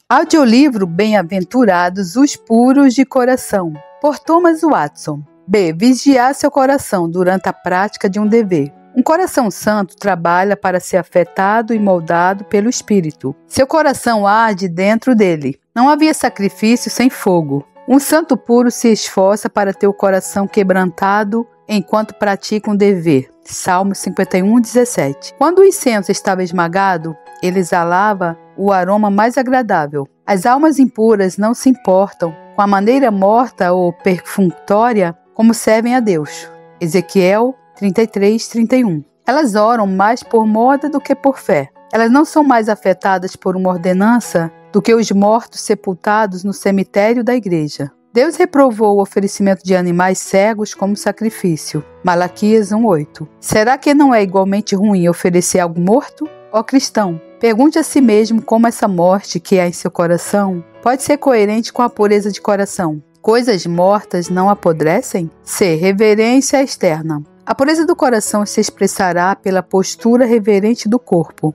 Audiolivro Bem-aventurados os puros de coração, por Thomas Watson. B. Vigiar seu coração durante a prática de um dever. Um coração santo trabalha para ser afetado e moldado pelo Espírito. Seu coração arde dentro dele. Não havia sacrifício sem fogo. Um santo puro se esforça para ter o coração quebrantado enquanto pratica um dever. Salmo 51:17. Quando o incenso estava esmagado, ele exalava o aroma mais agradável. As almas impuras não se importam com a maneira morta ou perfunctória como servem a Deus. Ezequiel 33:31. Elas oram mais por moda do que por fé. Elas não são mais afetadas por uma ordenança do que os mortos sepultados no cemitério da igreja. Deus reprovou o oferecimento de animais cegos como sacrifício. Malaquias 1:8. Será que não é igualmente ruim oferecer algo morto? Ó cristão, pergunte a si mesmo como essa morte que há em seu coração pode ser coerente com a pureza de coração. Coisas mortas não apodrecem? C. Reverência externa. A pureza do coração se expressará pela postura reverente do corpo.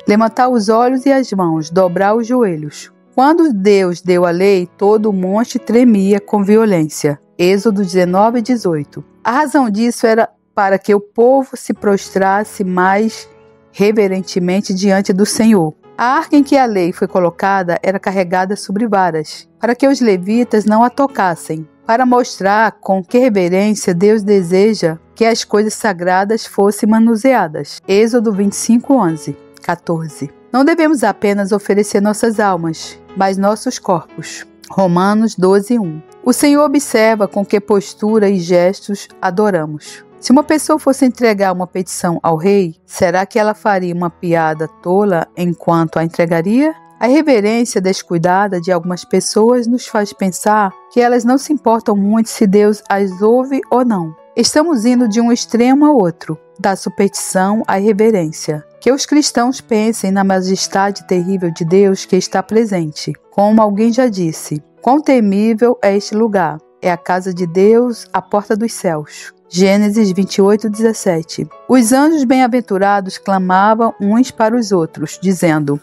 Levantar os olhos e as mãos, dobrar os joelhos. Quando Deus deu a lei, todo o monte tremia com violência. Êxodo 19:18. A razão disso era para que o povo se prostrasse mais reverentemente diante do Senhor. A arca em que a lei foi colocada era carregada sobre varas, para que os levitas não a tocassem, para mostrar com que reverência Deus deseja que as coisas sagradas fossem manuseadas. Êxodo 25:11-14. Não devemos apenas oferecer nossas almas, mas nossos corpos. Romanos 12:1. O Senhor observa com que postura e gestos adoramos. Se uma pessoa fosse entregar uma petição ao rei, será que ela faria uma piada tola enquanto a entregaria? A irreverência descuidada de algumas pessoas nos faz pensar que elas não se importam muito se Deus as ouve ou não. Estamos indo de um extremo ao outro, da superstição à irreverência. Que os cristãos pensem na majestade terrível de Deus que está presente. Como alguém já disse, quão temível é este lugar. É a casa de Deus, a porta dos céus. Gênesis 28:17. Os anjos bem-aventurados clamavam uns para os outros, dizendo: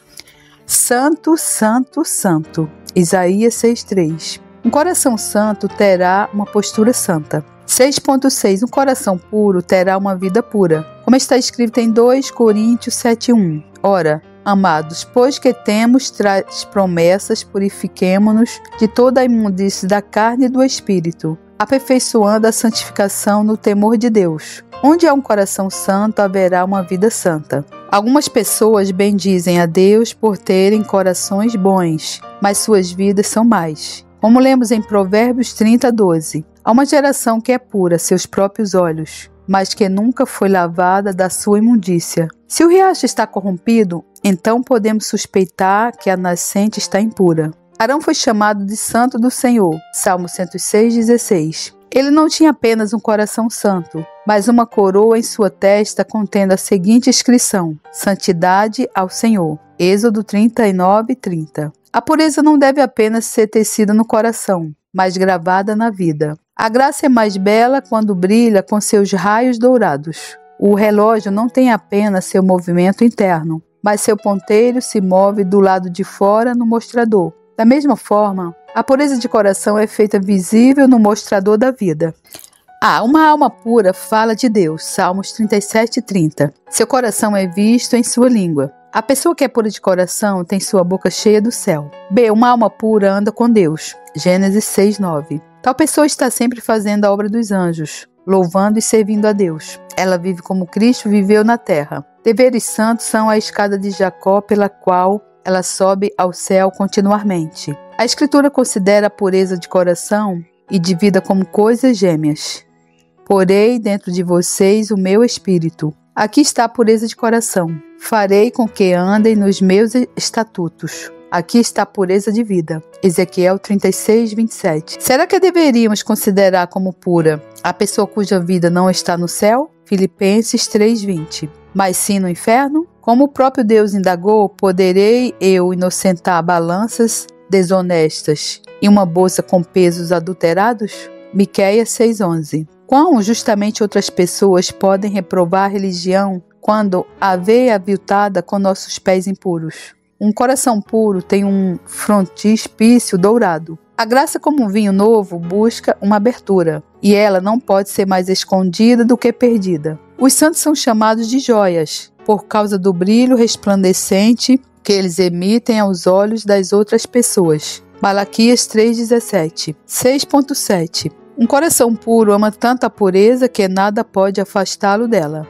Santo, Santo, Santo. Isaías 6:3. Um coração santo terá uma postura santa. 6.6. Um coração puro terá uma vida pura. Como está escrito em 2 Coríntios 7:1. Ora, amados, pois que temos tais promessas, purifiquemo-nos de toda a imundície da carne e do espírito, aperfeiçoando a santificação no temor de Deus. Onde há um coração santo, haverá uma vida santa. Algumas pessoas bendizem a Deus por terem corações bons, mas suas vidas são más. Como lemos em Provérbios 30:12, há uma geração que é pura a seus próprios olhos, mas que nunca foi lavada da sua imundícia. Se o riacho está corrompido, então podemos suspeitar que a nascente está impura. Arão foi chamado de santo do Senhor. Salmo 106:16. Ele não tinha apenas um coração santo, mas uma coroa em sua testa contendo a seguinte inscrição: Santidade ao Senhor. Êxodo 39:30. A pureza não deve apenas ser tecida no coração, mas gravada na vida. A graça é mais bela quando brilha com seus raios dourados. O relógio não tem apenas seu movimento interno, mas seu ponteiro se move do lado de fora no mostrador. Da mesma forma, a pureza de coração é feita visível no mostrador da vida. Uma alma pura fala de Deus. Salmos 37:30. Seu coração é visto em sua língua. A pessoa que é pura de coração tem sua boca cheia do céu. B. Uma alma pura anda com Deus. Gênesis 6:9. Tal pessoa está sempre fazendo a obra dos anjos, louvando e servindo a Deus. Ela vive como Cristo viveu na terra. Deveres santos são a escada de Jacó pela qual ela sobe ao céu continuamente. A Escritura considera a pureza de coração e de vida como coisas gêmeas. Porei dentro de vocês o meu espírito. Aqui está a pureza de coração. Farei com que andem nos meus estatutos. Aqui está a pureza de vida. Ezequiel 36:27. Será que deveríamos considerar como pura a pessoa cuja vida não está no céu? Filipenses 3:20. Mas sim no inferno? Como o próprio Deus indagou, poderei eu inocentar balanças desonestas e uma bolsa com pesos adulterados? Miqueias 6:11. Quão justamente outras pessoas podem reprovar a religião quando a vê aviltada com nossos pés impuros? Um coração puro tem um frontispício dourado. A graça, como um vinho novo, busca uma abertura, e ela não pode ser mais escondida do que perdida. Os santos são chamados de joias, por causa do brilho resplandecente que eles emitem aos olhos das outras pessoas. Malaquias 3,17. 6.7. Um coração puro ama tanto a pureza que nada pode afastá-lo dela.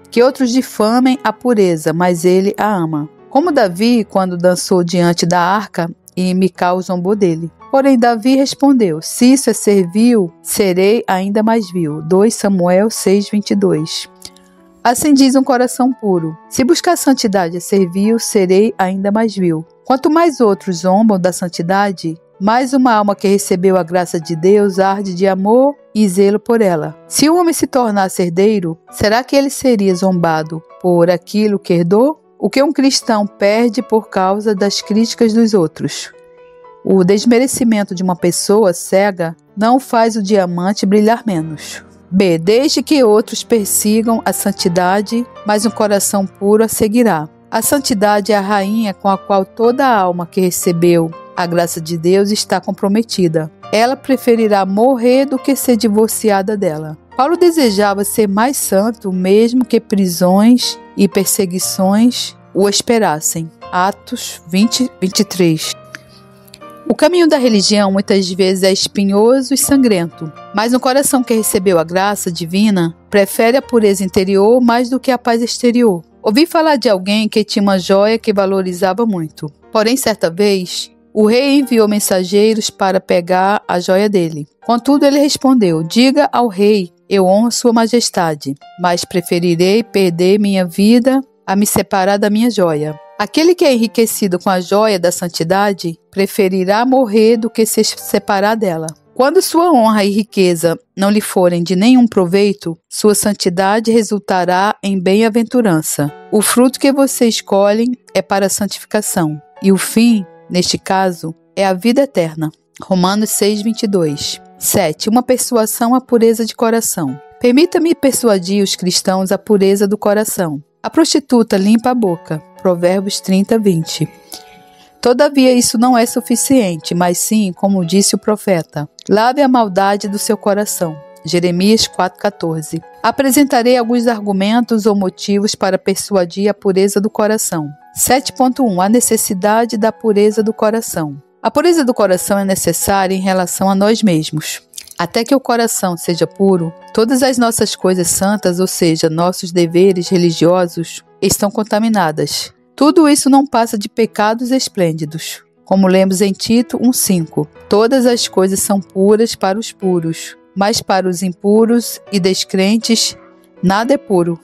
Que outros difamem a pureza, mas ele a ama. Como Davi, quando dançou diante da arca, e Mical zombou dele. Porém, Davi respondeu: se isso é ser vil, serei ainda mais vil. 2 Samuel 6,22. Assim diz um coração puro: se buscar santidade é ser vil, serei ainda mais vil. Quanto mais outros zombam da santidade, mais uma alma que recebeu a graça de Deus arde de amor e zelo por ela. Se o homem se tornasse herdeiro, será que ele seria zombado por aquilo que herdou? O que um cristão perde por causa das críticas dos outros? O desmerecimento de uma pessoa cega não faz o diamante brilhar menos. B. Desde que outros persigam a santidade, mas um coração puro a seguirá. A santidade é a rainha com a qual toda alma que recebeu a graça de Deus está comprometida. Ela preferirá morrer do que ser divorciada dela. Paulo desejava ser mais santo, mesmo que prisões e perseguições o esperassem. Atos 20:23. O caminho da religião muitas vezes é espinhoso e sangrento, mas um coração que recebeu a graça divina prefere a pureza interior mais do que a paz exterior. Ouvi falar de alguém que tinha uma joia que valorizava muito. Porém, certa vez, o rei enviou mensageiros para pegar a joia dele. Contudo, ele respondeu: diga ao rei, eu honro sua majestade, mas preferirei perder minha vida a me separar da minha joia. Aquele que é enriquecido com a joia da santidade preferirá morrer do que se separar dela. Quando sua honra e riqueza não lhe forem de nenhum proveito, sua santidade resultará em bem-aventurança. O fruto que você escolhe é para a santificação, e o fim, neste caso, é a vida eterna. Romanos 6:22. 7. Uma persuasão à pureza de coração. Permita-me persuadir os cristãos à pureza do coração. A prostituta limpa a boca. Provérbios 30:20. Todavia isso não é suficiente, mas sim, como disse o profeta, lave a maldade do seu coração. Jeremias 4:14. Apresentarei alguns argumentos ou motivos para persuadir a pureza do coração. 7.1. A necessidade da pureza do coração. A pureza do coração é necessária em relação a nós mesmos. Até que o coração seja puro, todas as nossas coisas santas, ou seja, nossos deveres religiosos, estão contaminadas. Tudo isso não passa de pecados esplêndidos. Como lemos em Tito 1:5, todas as coisas são puras para os puros, mas para os impuros e descrentes, nada é puro.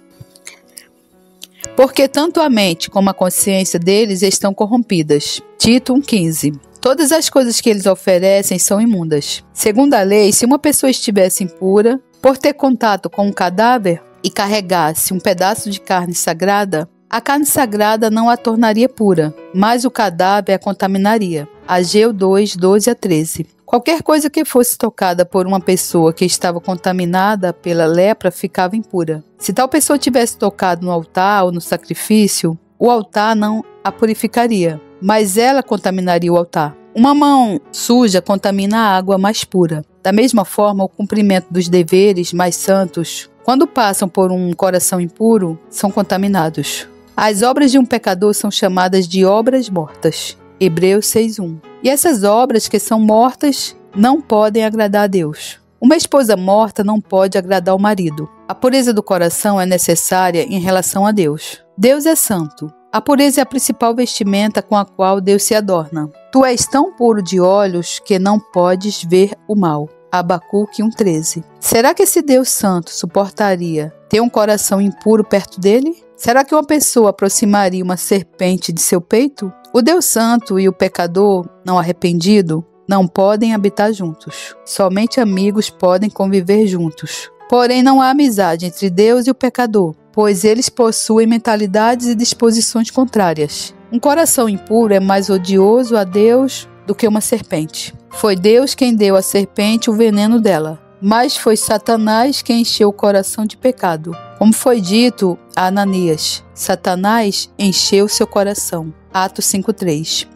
Porque tanto a mente como a consciência deles estão corrompidas. Tito 1:15. Todas as coisas que eles oferecem são imundas. Segundo a lei, se uma pessoa estivesse impura, por ter contato com um cadáver e carregasse um pedaço de carne sagrada, a carne sagrada não a tornaria pura, mas o cadáver a contaminaria. Ageu 2:12-13. Qualquer coisa que fosse tocada por uma pessoa que estava contaminada pela lepra ficava impura. Se tal pessoa tivesse tocado no altar ou no sacrifício, o altar não a purificaria, mas ela contaminaria o altar. Uma mão suja contamina a água mais pura. Da mesma forma, o cumprimento dos deveres mais santos, quando passam por um coração impuro, são contaminados. As obras de um pecador são chamadas de obras mortas. Hebreus 6:1. E essas obras que são mortas não podem agradar a Deus. Uma esposa morta não pode agradar o marido. A pureza do coração é necessária em relação a Deus. Deus é santo. A pureza é a principal vestimenta com a qual Deus se adorna. Tu és tão puro de olhos que não podes ver o mal. Abacuque 1:13. Será que esse Deus santo suportaria ter um coração impuro perto dele? Será que uma pessoa aproximaria uma serpente de seu peito? O Deus santo e o pecador não arrependido não podem habitar juntos. Somente amigos podem conviver juntos. Porém, não há amizade entre Deus e o pecador, pois eles possuem mentalidades e disposições contrárias. Um coração impuro é mais odioso a Deus do que uma serpente. Foi Deus quem deu à serpente o veneno dela, mas foi Satanás quem encheu o coração de pecado. Como foi dito a Ananias, Satanás encheu seu coração. Atos 5:3.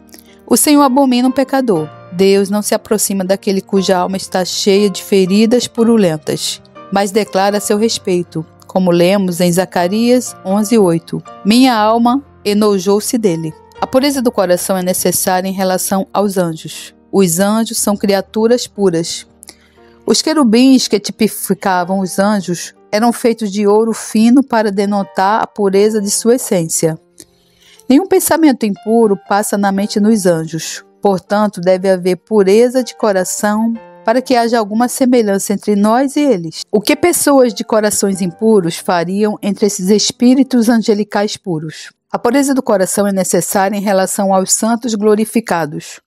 O Senhor abomina um pecador. Deus não se aproxima daquele cuja alma está cheia de feridas purulentas, mas declara a seu respeito, como lemos em Zacarias 11:8. Minha alma enojou-se dele. A pureza do coração é necessária em relação aos anjos. Os anjos são criaturas puras. Os querubins que tipificavam os anjos eram feitos de ouro fino para denotar a pureza de sua essência. Nenhum pensamento impuro passa na mente dos anjos. Portanto, deve haver pureza de coração para que haja alguma semelhança entre nós e eles. O que pessoas de corações impuros fariam entre esses espíritos angelicais puros? A pureza do coração é necessária em relação aos santos glorificados.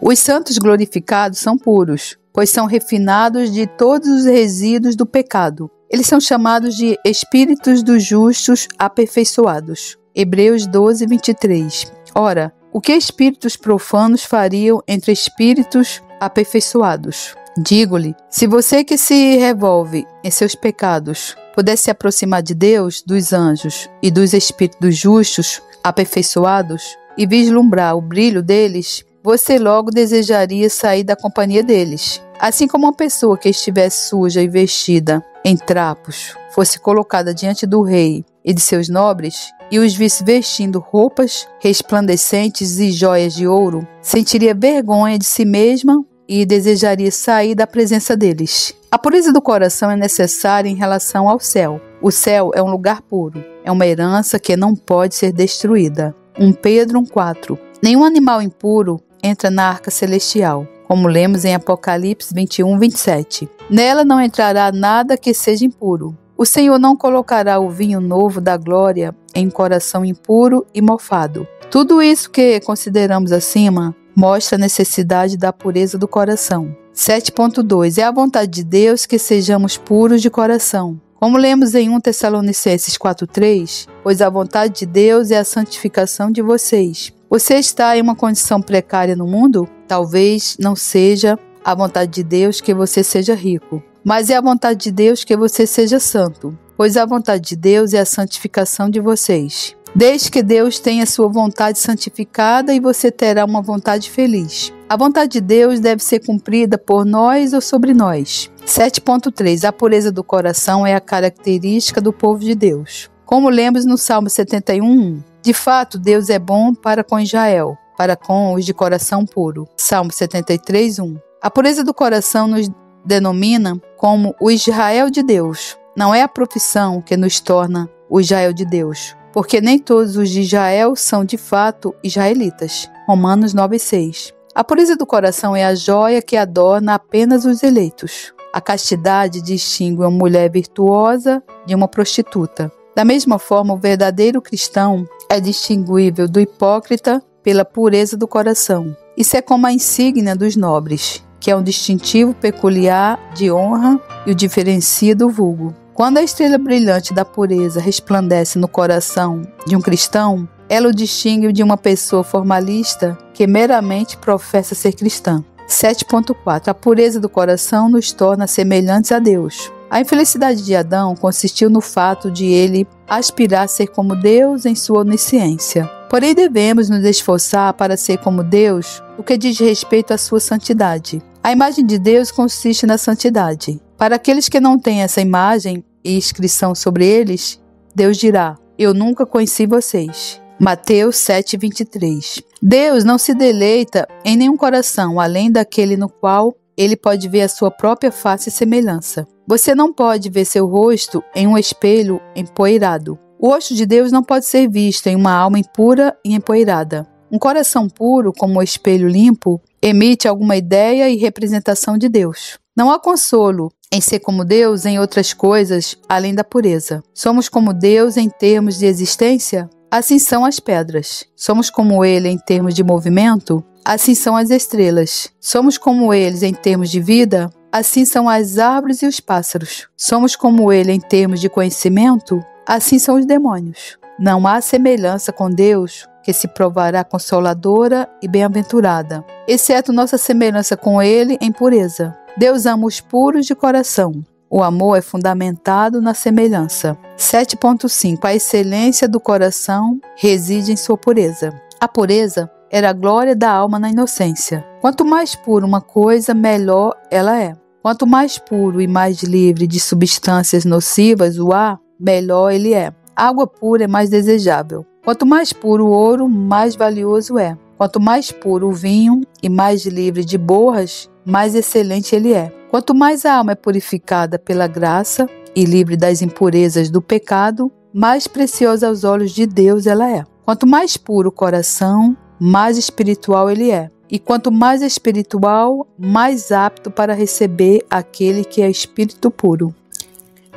Os santos glorificados são puros, pois são refinados de todos os resíduos do pecado. Eles são chamados de espíritos dos justos aperfeiçoados. Hebreus 12:23. Ora, o que espíritos profanos fariam entre espíritos aperfeiçoados? Digo-lhe, se você que se revolve em seus pecados pudesse se aproximar de Deus, dos anjos e dos espíritos justos aperfeiçoados e vislumbrar o brilho deles, você logo desejaria sair da companhia deles. Assim como uma pessoa que estivesse suja e vestida em trapos fosse colocada diante do rei e de seus nobres, e os visse vestindo roupas resplandecentes e joias de ouro, sentiria vergonha de si mesma e desejaria sair da presença deles. A pureza do coração é necessária em relação ao céu. O céu é um lugar puro, é uma herança que não pode ser destruída. 1 Pedro 1:4. Nenhum animal impuro entra na arca celestial, como lemos em Apocalipse 21:27. Nela não entrará nada que seja impuro. O Senhor não colocará o vinho novo da glória em coração impuro e mofado. Tudo isso que consideramos acima mostra a necessidade da pureza do coração. 7.2. É a vontade de Deus que sejamos puros de coração. Como lemos em 1 Tessalonicenses 4:3, pois a vontade de Deus é a santificação de vocês. Você está em uma condição precária no mundo? Talvez não seja a vontade de Deus que você seja rico, mas é a vontade de Deus que você seja santo, pois a vontade de Deus é a santificação de vocês. Desde que Deus tenha sua vontade santificada e você terá uma vontade feliz. A vontade de Deus deve ser cumprida por nós ou sobre nós. 7.3. A pureza do coração é a característica do povo de Deus. Como lemos no Salmo 71:1. De fato, Deus é bom para com Israel, para com os de coração puro. Salmo 73:1. A pureza do coração nos denomina como o Israel de Deus. Não é a profissão que nos torna o Israel de Deus, porque nem todos os de Israel são de fato israelitas. Romanos 9:6. A pureza do coração é a joia que adorna apenas os eleitos. A castidade distingue uma mulher virtuosa de uma prostituta. Da mesma forma, o verdadeiro cristão é distinguível do hipócrita pela pureza do coração. Isso é como a insígnia dos nobres, que é um distintivo peculiar de honra e o diferencia do vulgo. Quando a estrela brilhante da pureza resplandece no coração de um cristão, ela o distingue de uma pessoa formalista que meramente professa ser cristã. 7.4. A pureza do coração nos torna semelhantes a Deus. A infelicidade de Adão consistiu no fato de ele aspirar a ser como Deus em sua onisciência. Porém, devemos nos esforçar para ser como Deus no que diz respeito à sua santidade. A imagem de Deus consiste na santidade. Para aqueles que não têm essa imagem e inscrição sobre eles, Deus dirá: eu nunca conheci vocês. Mateus 7:23. Deus não se deleita em nenhum coração além daquele no qual ele pode ver a sua própria face e semelhança. Você não pode ver seu rosto em um espelho empoeirado. O rosto de Deus não pode ser visto em uma alma impura e empoeirada. Um coração puro, como um espelho limpo, emite alguma ideia e representação de Deus. Não há consolo em ser como Deus em outras coisas além da pureza. Somos como Deus em termos de existência? Assim são as pedras. Somos como Ele em termos de movimento? Assim são as estrelas. Somos como eles em termos de vida? Assim são as árvores e os pássaros. Somos como Ele em termos de conhecimento? Assim são os demônios. Não há semelhança com Deus que se provará consoladora e bem-aventurada, exceto nossa semelhança com Ele em pureza. Deus ama os puros de coração. O amor é fundamentado na semelhança. 7.5. A excelência do coração reside em sua pureza. A pureza era a glória da alma na inocência. Quanto mais pura uma coisa, melhor ela é. Quanto mais puro e mais livre de substâncias nocivas o ar, melhor ele é. A água pura é mais desejável. Quanto mais puro o ouro, mais valioso é. Quanto mais puro o vinho e mais livre de borras, mais excelente ele é. Quanto mais a alma é purificada pela graça e livre das impurezas do pecado, mais preciosa aos olhos de Deus ela é. Quanto mais puro o coração, mais espiritual ele é. E quanto mais espiritual, mais apto para receber aquele que é espírito puro.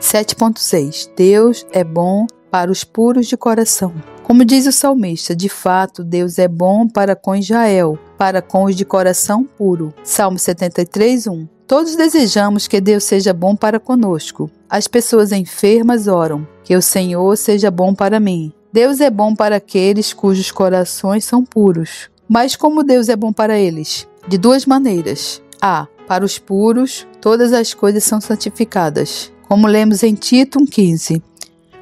7.6. Deus é bom para os puros de coração. Como diz o salmista, de fato, Deus é bom para com Israel, para com os de coração puro. Salmo 73:1. Todos desejamos que Deus seja bom para conosco. As pessoas enfermas oram, que o Senhor seja bom para mim. Deus é bom para aqueles cujos corações são puros. Mas como Deus é bom para eles? De duas maneiras. A. Para os puros, todas as coisas são santificadas. Como lemos em Tito 1,15.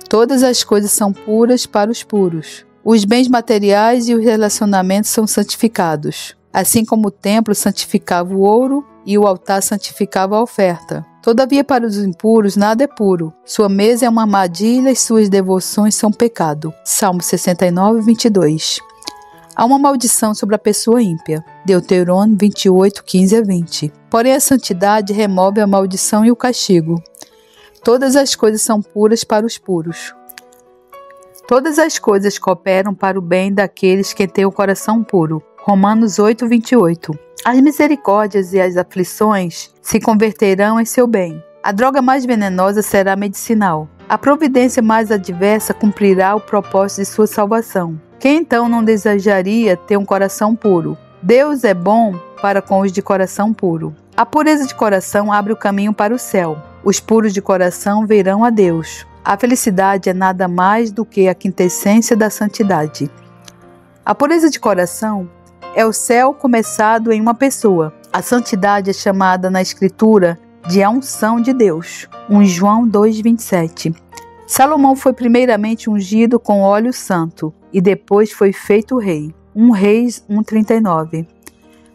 Todas as coisas são puras para os puros. Os bens materiais e os relacionamentos são santificados. Assim como o templo santificava o ouro e o altar santificava a oferta. Todavia para os impuros nada é puro. Sua mesa é uma armadilha e suas devoções são pecado. Salmo 69:22. Há uma maldição sobre a pessoa ímpia. Deuteronômio 28:15-20. Porém a santidade remove a maldição e o castigo. Todas as coisas são puras para os puros. Todas as coisas cooperam para o bem daqueles que têm o coração puro. Romanos 8:28. As misericórdias e as aflições se converterão em seu bem. A droga mais venenosa será medicinal. A providência mais adversa cumprirá o propósito de sua salvação. Quem então não desejaria ter um coração puro? Deus é bom para com os de coração puro. A pureza de coração abre o caminho para o céu. Os puros de coração verão a Deus. A felicidade é nada mais do que a quintessência da santidade. A pureza de coração é o céu começado em uma pessoa. A santidade é chamada na Escritura de a unção de Deus. 1 João 2:27. Salomão foi primeiramente ungido com óleo santo e depois foi feito rei. 1 Reis 1:39.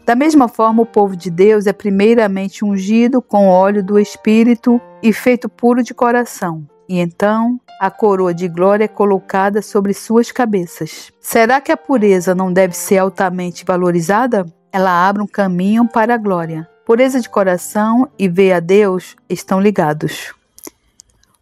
Da mesma forma, o povo de Deus é primeiramente ungido com óleo do Espírito e feito puro de coração. E então, a coroa de glória é colocada sobre suas cabeças. Será que a pureza não deve ser altamente valorizada? Ela abre um caminho para a glória. Pureza de coração e ver a Deus estão ligados.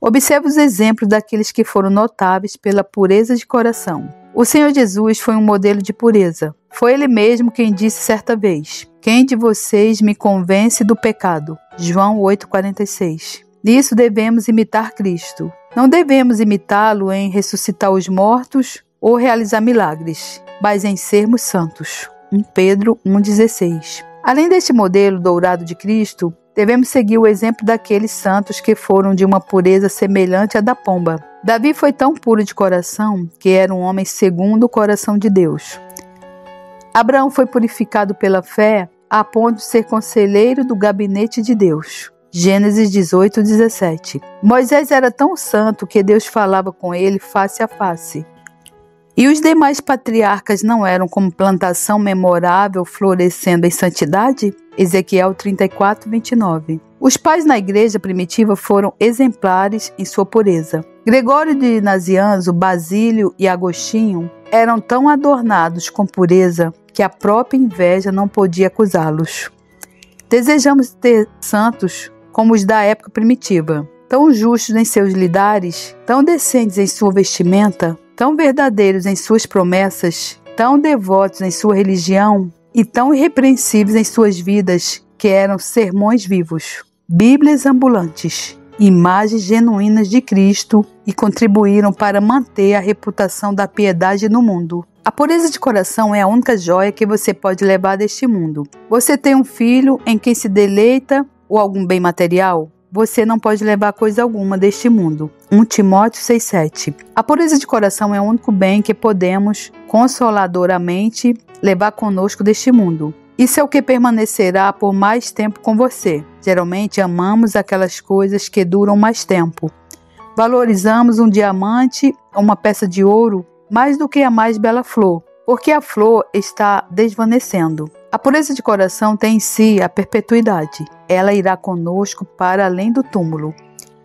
Observe os exemplos daqueles que foram notáveis pela pureza de coração. O Senhor Jesus foi um modelo de pureza. Foi Ele mesmo quem disse certa vez: "Quem de vocês me convence do pecado?" João 8:46. Nisso devemos imitar Cristo. Não devemos imitá-lo em ressuscitar os mortos ou realizar milagres, mas em sermos santos. 1 Pedro 1:16. Além deste modelo dourado de Cristo, devemos seguir o exemplo daqueles santos que foram de uma pureza semelhante à da pomba. Davi foi tão puro de coração que era um homem segundo o coração de Deus. Abraão foi purificado pela fé a ponto de ser conselheiro do gabinete de Deus. Gênesis 18:17. Moisés era tão santo que Deus falava com ele face a face. E os demais patriarcas não eram como plantação memorável florescendo em santidade? Ezequiel 34:29. Os pais na igreja primitiva foram exemplares em sua pureza. Gregório de Nazianzo, Basílio e Agostinho eram tão adornados com pureza que a própria inveja não podia acusá-los. Desejamos ter santos como os da época primitiva, tão justos em seus lidares, tão decentes em sua vestimenta, tão verdadeiros em suas promessas, tão devotos em sua religião e tão irrepreensíveis em suas vidas, que eram sermões vivos, bíblias ambulantes, imagens genuínas de Cristo e contribuíram para manter a reputação da piedade no mundo. A pureza de coração é a única joia que você pode levar deste mundo. Você tem um filho em quem se deleita ou algum bem material? Você não pode levar coisa alguma deste mundo. 1 Timóteo 6:7. A pureza de coração é o único bem que podemos consoladoramente levar conosco deste mundo. Isso é o que permanecerá por mais tempo com você. Geralmente amamos aquelas coisas que duram mais tempo. Valorizamos um diamante ou uma peça de ouro mais do que a mais bela flor. porque a flor está desvanecendo. A pureza de coração tem em si a perpetuidade. Ela irá conosco para além do túmulo.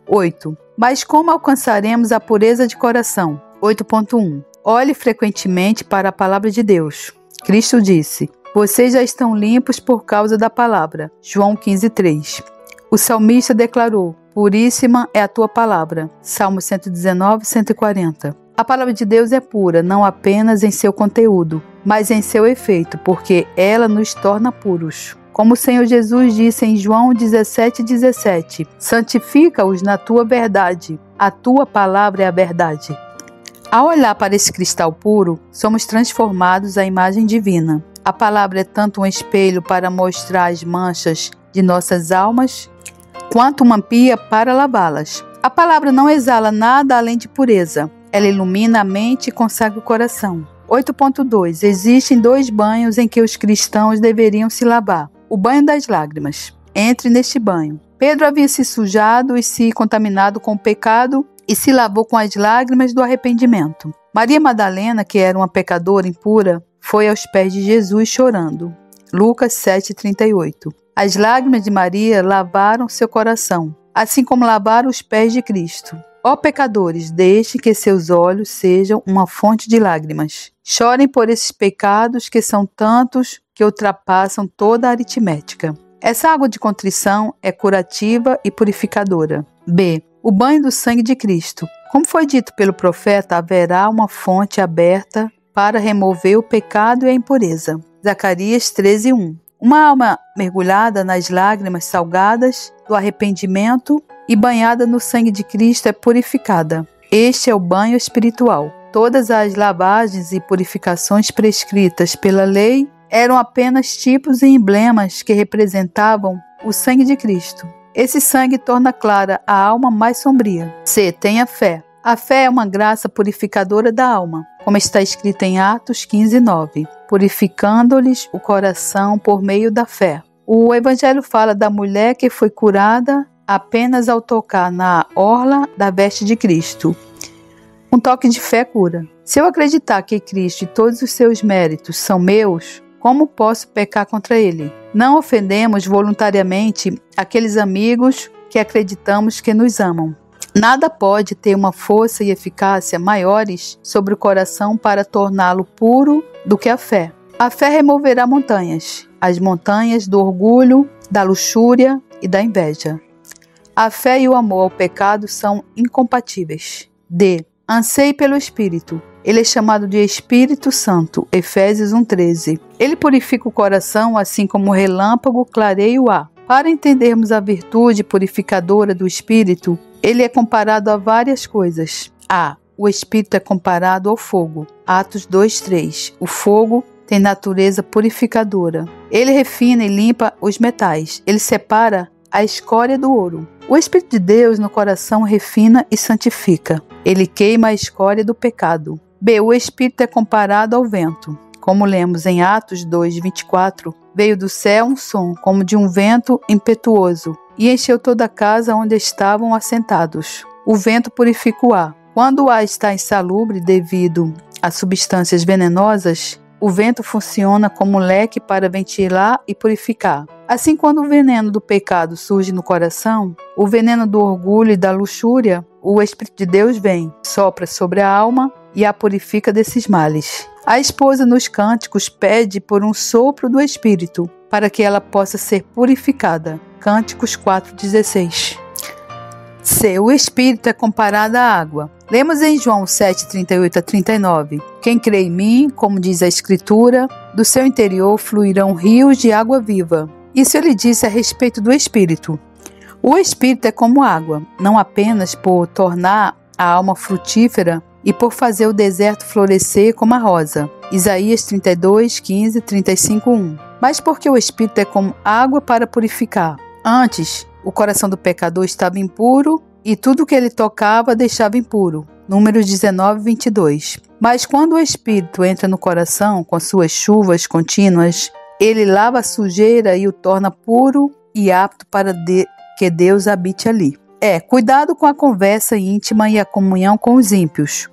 8. Mas como alcançaremos a pureza de coração? 8.1. Olhe frequentemente para a palavra de Deus. Cristo disse: vocês já estão limpos por causa da palavra. João 15:3. O salmista declarou: puríssima é a tua palavra. Salmo 119, 140. A palavra de Deus é pura, não apenas em seu conteúdo, mas em seu efeito, porque ela nos torna puros. Como o Senhor Jesus disse em João 17:17, santifica-os na tua verdade, a tua palavra é a verdade. Ao olhar para esse cristal puro, somos transformados à imagem divina. A palavra é tanto um espelho para mostrar as manchas de nossas almas, quanto uma pia para lavá-las. A palavra não exala nada além de pureza. Ela ilumina a mente e consagra o coração. 8.2. Existem 2 banhos em que os cristãos deveriam se lavar. O banho das lágrimas. Entre neste banho. Pedro havia se sujado e se contaminado com o pecado e se lavou com as lágrimas do arrependimento. Maria Madalena, que era uma pecadora impura, foi aos pés de Jesus chorando. Lucas 7:38. As lágrimas de Maria lavaram seu coração, assim como lavaram os pés de Cristo. Ó pecadores, deixem que seus olhos sejam uma fonte de lágrimas. Chorem por esses pecados que são tantos que ultrapassam toda a aritmética. Essa água de contrição é curativa e purificadora. B. O banho do sangue de Cristo. Como foi dito pelo profeta, haverá uma fonte aberta para remover o pecado e a impureza. Zacarias 13:1. Uma alma mergulhada nas lágrimas salgadas do arrependimento e banhada no sangue de Cristo é purificada. Este é o banho espiritual. Todas as lavagens e purificações prescritas pela lei eram apenas tipos e emblemas que representavam o sangue de Cristo. Esse sangue torna clara a alma mais sombria. C. Tenha fé. A fé é uma graça purificadora da alma, como está escrito em Atos 15:9, purificando-lhes o coração por meio da fé. O Evangelho fala da mulher que foi curada apenas ao tocar na orla da veste de Cristo. Um toque de fé cura. Se eu acreditar que Cristo e todos os seus méritos são meus, como posso pecar contra Ele? Não ofendemos voluntariamente aqueles amigos que acreditamos que nos amam. Nada pode ter uma força e eficácia maiores sobre o coração para torná-lo puro do que a fé. A fé removerá montanhas, as montanhas do orgulho, da luxúria e da inveja. A fé e o amor ao pecado são incompatíveis. D. Anseie pelo Espírito. Ele é chamado de Espírito Santo, Efésios 1:13. Ele purifica o coração assim como o relâmpago clareia o ar. Para entendermos a virtude purificadora do Espírito, ele é comparado a várias coisas. A. O Espírito é comparado ao fogo. Atos 2:3. O fogo tem natureza purificadora. Ele refina e limpa os metais. Ele separa a escória do ouro. O Espírito de Deus no coração refina e santifica. Ele queima a escória do pecado. B. O Espírito é comparado ao vento. Como lemos em Atos 2:24, veio do céu um som, como de um vento impetuoso, e encheu toda a casa onde estavam assentados. O vento purifica o ar. Quando o ar está insalubre devido a substâncias venenosas, o vento funciona como um leque para ventilar e purificar. Assim, quando o veneno do pecado surge no coração, o veneno do orgulho e da luxúria, o Espírito de Deus vem, sopra sobre a alma e a purifica desses males. A esposa nos cânticos pede por um sopro do Espírito, para que ela possa ser purificada. Cânticos 4:16. C. O Espírito é comparado à água. Lemos em João 7:38-39. Quem crê em mim, como diz a Escritura, do seu interior fluirão rios de água viva. Isso ele disse a respeito do Espírito. O Espírito é como água, não apenas por tornar a alma frutífera e por fazer o deserto florescer como a rosa. Isaías 32:15, 35:1. Mas porque o Espírito é como água para purificar. Antes, o coração do pecador estava impuro e tudo que ele tocava deixava impuro. Números 19:22. Mas quando o Espírito entra no coração com suas chuvas contínuas, ele lava a sujeira e o torna puro e apto para que Deus habite ali. Cuidado com a conversa íntima e a comunhão com os ímpios.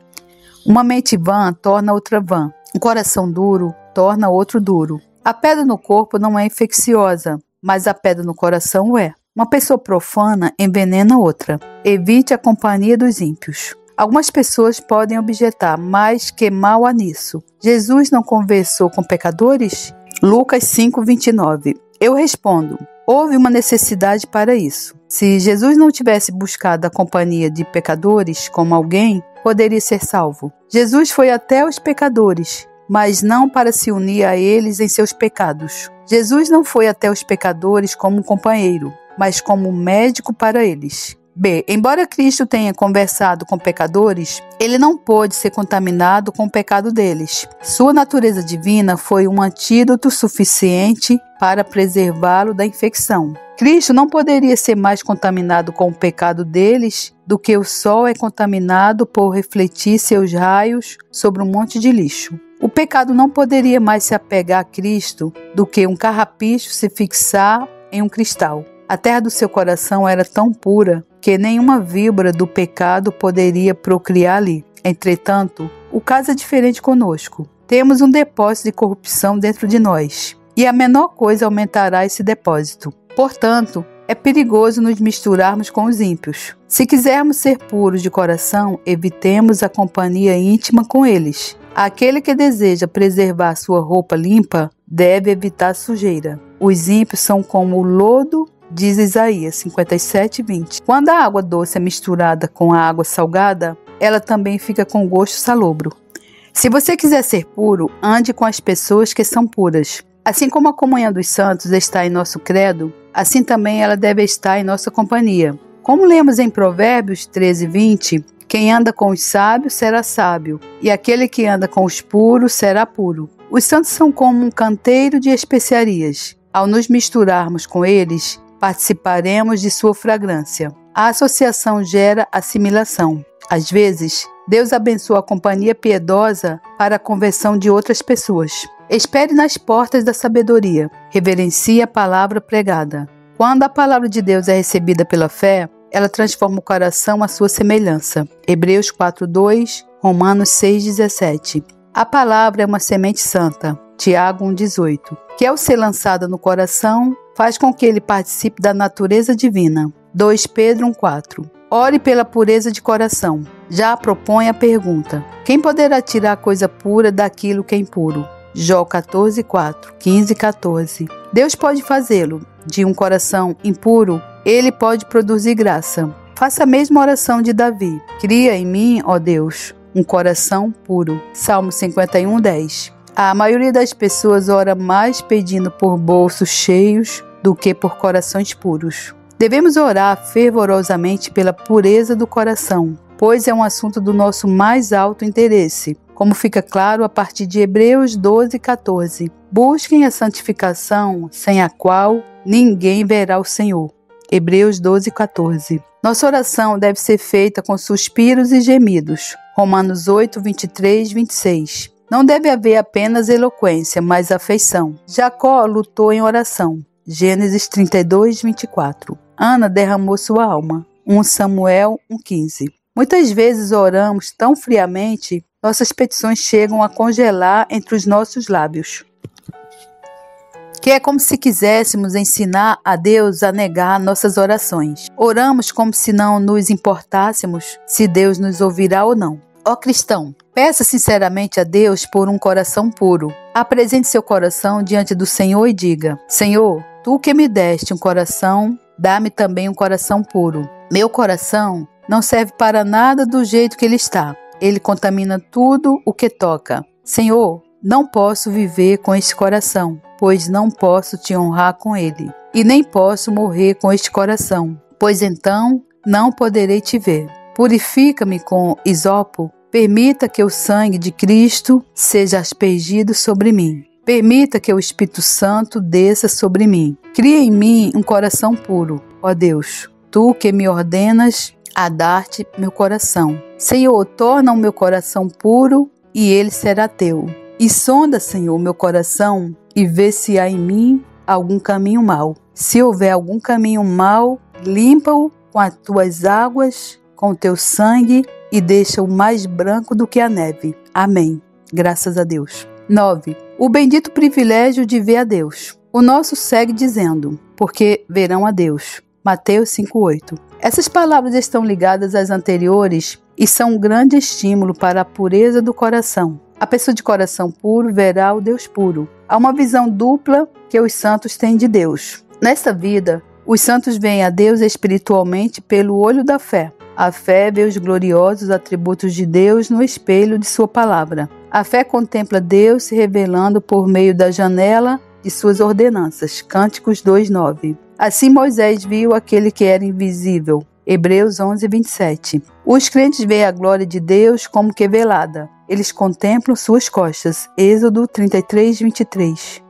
Uma mente vã torna outra vã. Um coração duro torna outro duro. A pedra no corpo não é infecciosa, mas a pedra no coração é. Uma pessoa profana envenena outra. Evite a companhia dos ímpios. Algumas pessoas podem objetar, mas que mal há nisso? Jesus não conversou com pecadores? Lucas 5:29. Eu respondo, houve uma necessidade para isso. Se Jesus não tivesse buscado a companhia de pecadores como alguém, poderia ser salvo. Jesus foi até os pecadores, mas não para se unir a eles em seus pecados. Jesus não foi até os pecadores como um companheiro, mas como um médico para eles. B. Embora Cristo tenha conversado com pecadores, ele não pôde ser contaminado com o pecado deles. Sua natureza divina foi um antídoto suficiente para preservá-lo da infecção. Cristo não poderia ser mais contaminado com o pecado deles do que o sol é contaminado por refletir seus raios sobre um monte de lixo. O pecado não poderia mais se apegar a Cristo do que um carrapicho se fixar em um cristal. A terra do seu coração era tão pura que nenhuma víbora do pecado poderia procriar ali. Entretanto, o caso é diferente conosco. Temos um depósito de corrupção dentro de nós, e a menor coisa aumentará esse depósito. Portanto, é perigoso nos misturarmos com os ímpios. Se quisermos ser puros de coração, evitemos a companhia íntima com eles. Aquele que deseja preservar sua roupa limpa deve evitar sujeira. Os ímpios são como o lodo, diz Isaías 57:20. Quando a água doce é misturada com a água salgada, ela também fica com gosto salobro. Se você quiser ser puro, ande com as pessoas que são puras. Assim como a comunhão dos santos está em nosso credo, assim também ela deve estar em nossa companhia. Como lemos em Provérbios 13:20, quem anda com os sábios será sábio, e aquele que anda com os puros será puro. Os santos são como um canteiro de especiarias. Ao nos misturarmos com eles, participaremos de sua fragrância. A associação gera assimilação. Às vezes, Deus abençoa a companhia piedosa para a conversão de outras pessoas. Espere nas portas da sabedoria. Reverencie a palavra pregada. Quando a palavra de Deus é recebida pela fé, ela transforma o coração à sua semelhança. Hebreus 4:2, Romanos 6:17. A palavra é uma semente santa. Tiago 1:18. Que ao ser lançada no coração, faz com que ele participe da natureza divina. 2 Pedro 1:4. Ore pela pureza de coração. Já propõe a pergunta: quem poderá tirar coisa pura daquilo que é impuro? Jó 14:4, 15:14. Deus pode fazê-lo. De um coração impuro, ele pode produzir graça. Faça a mesma oração de Davi. Cria em mim, ó Deus, um coração puro. Salmo 51:10. A maioria das pessoas ora mais pedindo por bolsos cheios do que por corações puros. Devemos orar fervorosamente pela pureza do coração, pois é um assunto do nosso mais alto interesse, como fica claro a partir de Hebreus 12:14. Busquem a santificação, sem a qual ninguém verá o Senhor. Hebreus 12:14. Nossa oração deve ser feita com suspiros e gemidos. Romanos 8:23-26. Não deve haver apenas eloquência, mas afeição. Jacó lutou em oração. Gênesis 32:24. Ana derramou sua alma. 1 Samuel 1:15. Muitas vezes oramos tão friamente, nossas petições chegam a congelar entre os nossos lábios. Que é como se quiséssemos ensinar a Deus a negar nossas orações. Oramos como se não nos importássemos se Deus nos ouvirá ou não. Ó cristão, peça sinceramente a Deus por um coração puro. Apresente seu coração diante do Senhor e diga: Senhor, Tu que me deste um coração, dá-me também um coração puro. Meu coração não serve para nada do jeito que ele está. Ele contamina tudo o que toca. Senhor, não posso viver com este coração, pois não posso te honrar com ele. E nem posso morrer com este coração, pois então não poderei te ver. Purifica-me com hisopo. Permita que o sangue de Cristo seja aspergido sobre mim. Permita que o Espírito Santo desça sobre mim. Cria em mim um coração puro, ó Deus. Tu que me ordenas a dar-te meu coração. Senhor, torna o meu coração puro e ele será teu. E sonda, Senhor, meu coração e vê se há em mim algum caminho mau. Se houver algum caminho mau, limpa-o com as tuas águas, com o teu sangue e deixa-o mais branco do que a neve. Amém. Graças a Deus. 9. O bendito privilégio de ver a Deus. O nosso segue dizendo, porque verão a Deus. Mateus 5:8. Essas palavras estão ligadas às anteriores e são um grande estímulo para a pureza do coração. A pessoa de coração puro verá o Deus puro. Há uma visão dupla que os santos têm de Deus. Nesta vida, os santos veem a Deus espiritualmente pelo olho da fé. A fé vê os gloriosos atributos de Deus no espelho de sua palavra. A fé contempla Deus se revelando por meio da janela de suas ordenanças. Cânticos 2:9. Assim Moisés viu aquele que era invisível. Hebreus 11:27. Os crentes veem a glória de Deus como que velada. Eles contemplam suas costas. Êxodo 33:23.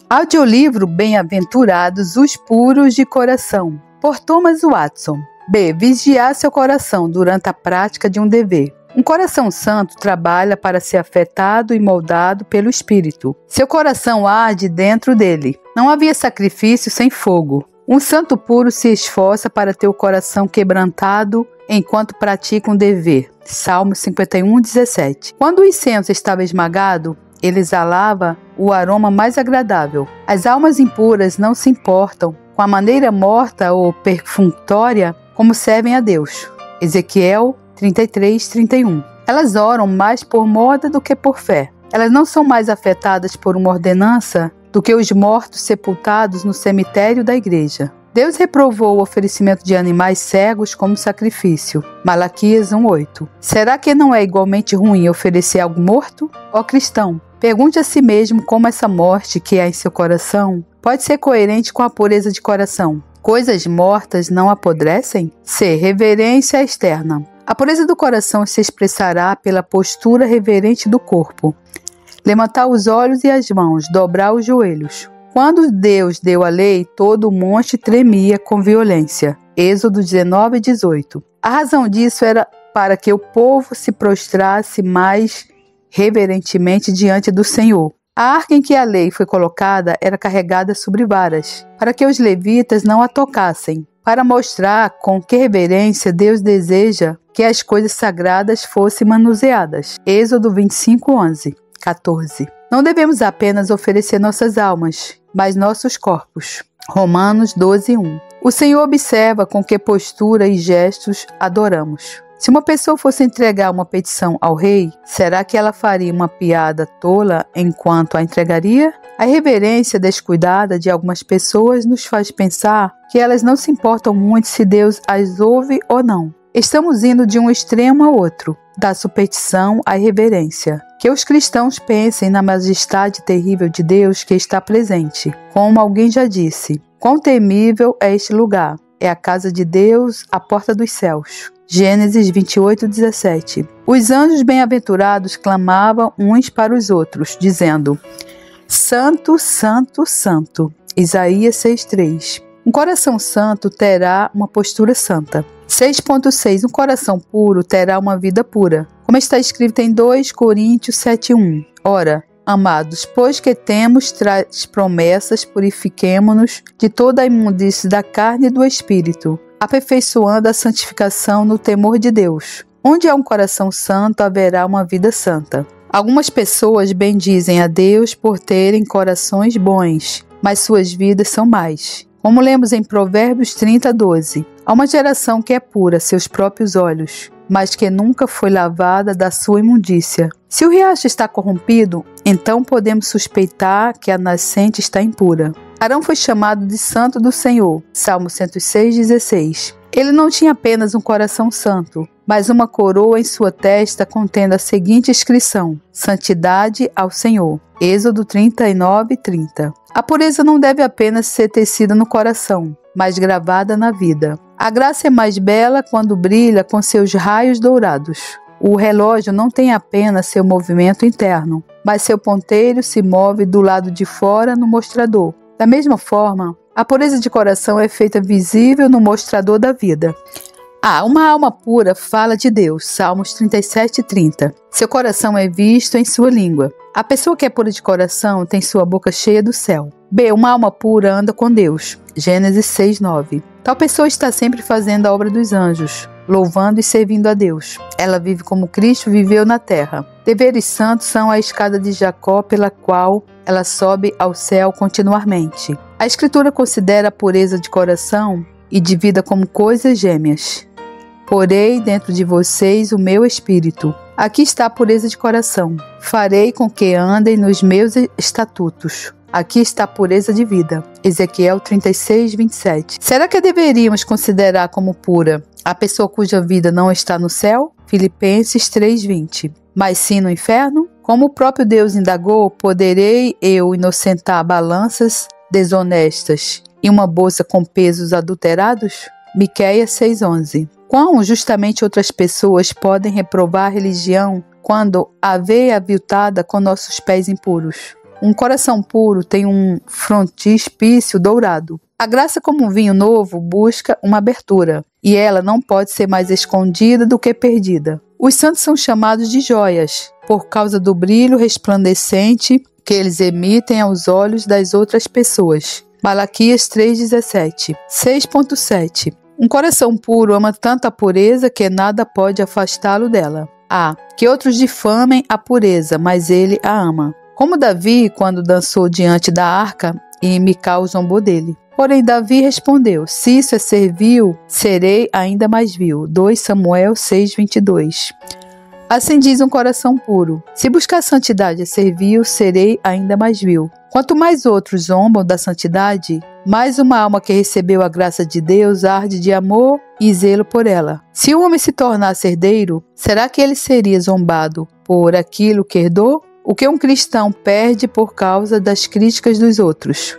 Audiolivro Bem-aventurados os puros de coração, por Thomas Watson. B. Vigiar seu coração durante a prática de um dever. Um coração santo trabalha para ser afetado e moldado pelo Espírito. Seu coração arde dentro dele. Não havia sacrifício sem fogo. Um santo puro se esforça para ter o coração quebrantado enquanto pratica um dever. Salmo 51:17. Quando o incenso estava esmagado, ele exalava o aroma mais agradável. As almas impuras não se importam com a maneira morta ou perfunctória como servem a Deus. Ezequiel 33:31. Elas oram mais por moda do que por fé. Elas não são mais afetadas por uma ordenança do que os mortos sepultados no cemitério da igreja. Deus reprovou o oferecimento de animais cegos como sacrifício. Malaquias 1:8. Será que não é igualmente ruim oferecer algo morto? Ó cristão, pergunte a si mesmo como essa morte que há em seu coração pode ser coerente com a pureza de coração. Coisas mortas não apodrecem? C. Reverência externa. A pureza do coração se expressará pela postura reverente do corpo. Levantar os olhos e as mãos, dobrar os joelhos. Quando Deus deu a lei, todo o monte tremia com violência. Êxodo 19:18. A razão disso era para que o povo se prostrasse mais reverentemente diante do Senhor. A arca em que a lei foi colocada era carregada sobre varas, para que os levitas não a tocassem, para mostrar com que reverência Deus deseja que as coisas sagradas fossem manuseadas. Êxodo 25:11-14. Não devemos apenas oferecer nossas almas, mas nossos corpos. Romanos 12:1. O Senhor observa com que postura e gestos adoramos. Se uma pessoa fosse entregar uma petição ao rei, será que ela faria uma piada tola enquanto a entregaria? A irreverência descuidada de algumas pessoas nos faz pensar que elas não se importam muito se Deus as ouve ou não. Estamos indo de um extremo ao outro, da superstição à irreverência. Que os cristãos pensem na majestade terrível de Deus que está presente. Como alguém já disse, quão temível é este lugar. É a casa de Deus, a porta dos céus. Gênesis 28:17. Os anjos bem-aventurados clamavam uns para os outros, dizendo: Santo, Santo, Santo. Isaías 6:3. Um coração santo terá uma postura santa. 6.6. Um coração puro terá uma vida pura. Como está escrito em 2 Coríntios 7:1. Ora, amados, pois que temos tais promessas, purifiquemo-nos de toda a imundície da carne e do espírito, aperfeiçoando a santificação no temor de Deus. Onde há um coração santo, haverá uma vida santa. Algumas pessoas bendizem a Deus por terem corações bons, mas suas vidas são más. Como lemos em Provérbios 30:12, há uma geração que é pura a seus próprios olhos, mas que nunca foi lavada da sua imundícia. Se o riacho está corrompido, então podemos suspeitar que a nascente está impura. Arão foi chamado de santo do Senhor. Salmo 106:16. Ele não tinha apenas um coração santo, mas uma coroa em sua testa contendo a seguinte inscrição: Santidade ao Senhor. Êxodo 39:30. A pureza não deve apenas ser tecida no coração, mas gravada na vida. A graça é mais bela quando brilha com seus raios dourados. O relógio não tem apenas seu movimento interno, mas seu ponteiro se move do lado de fora no mostrador. Da mesma forma, a pureza de coração é feita visível no mostrador da vida. Uma alma pura fala de Deus. Salmos 37:30. Seu coração é visto em sua língua. A pessoa que é pura de coração tem sua boca cheia do céu. B. Uma alma pura anda com Deus. Gênesis 6:9. Tal pessoa está sempre fazendo a obra dos anjos, louvando e servindo a Deus. Ela vive como Cristo viveu na terra. Deveres santos são a escada de Jacó pela qual ela sobe ao céu continuamente. A Escritura considera a pureza de coração e de vida como coisas gêmeas. Porei dentro de vocês o meu espírito. Aqui está a pureza de coração. Farei com que andem nos meus estatutos. Aqui está a pureza de vida. Ezequiel 36, 27. Será que deveríamos considerar como pura a pessoa cuja vida não está no céu? Filipenses 3, 20. Mas sim no inferno? Como o próprio Deus indagou, poderei eu inocentar balanças desonestas e uma bolsa com pesos adulterados? Miqueias 6:11. Quão justamente outras pessoas podem reprovar a religião quando a vê aviltada com nossos pés impuros? Um coração puro tem um frontispício dourado. A graça, como um vinho novo, busca uma abertura, e ela não pode ser mais escondida do que perdida. Os santos são chamados de joias, por causa do brilho resplandecente que eles emitem aos olhos das outras pessoas. Malaquias 3,17. 6.7. Um coração puro ama tanto a pureza que nada pode afastá-lo dela. Que outros difamem a pureza, mas ele a ama. Como Davi, quando dançou diante da arca, e Mical zombou dele. Porém, Davi respondeu: se isso é ser vil, serei ainda mais vil. 2 Samuel 6:22. Assim diz um coração puro: se buscar santidade é ser vil, serei ainda mais vil. Quanto mais outros zombam da santidade, mais uma alma que recebeu a graça de Deus arde de amor e zelo por ela. Se o homem se tornasse herdeiro, será que ele seria zombado por aquilo que herdou? O que um cristão perde por causa das críticas dos outros?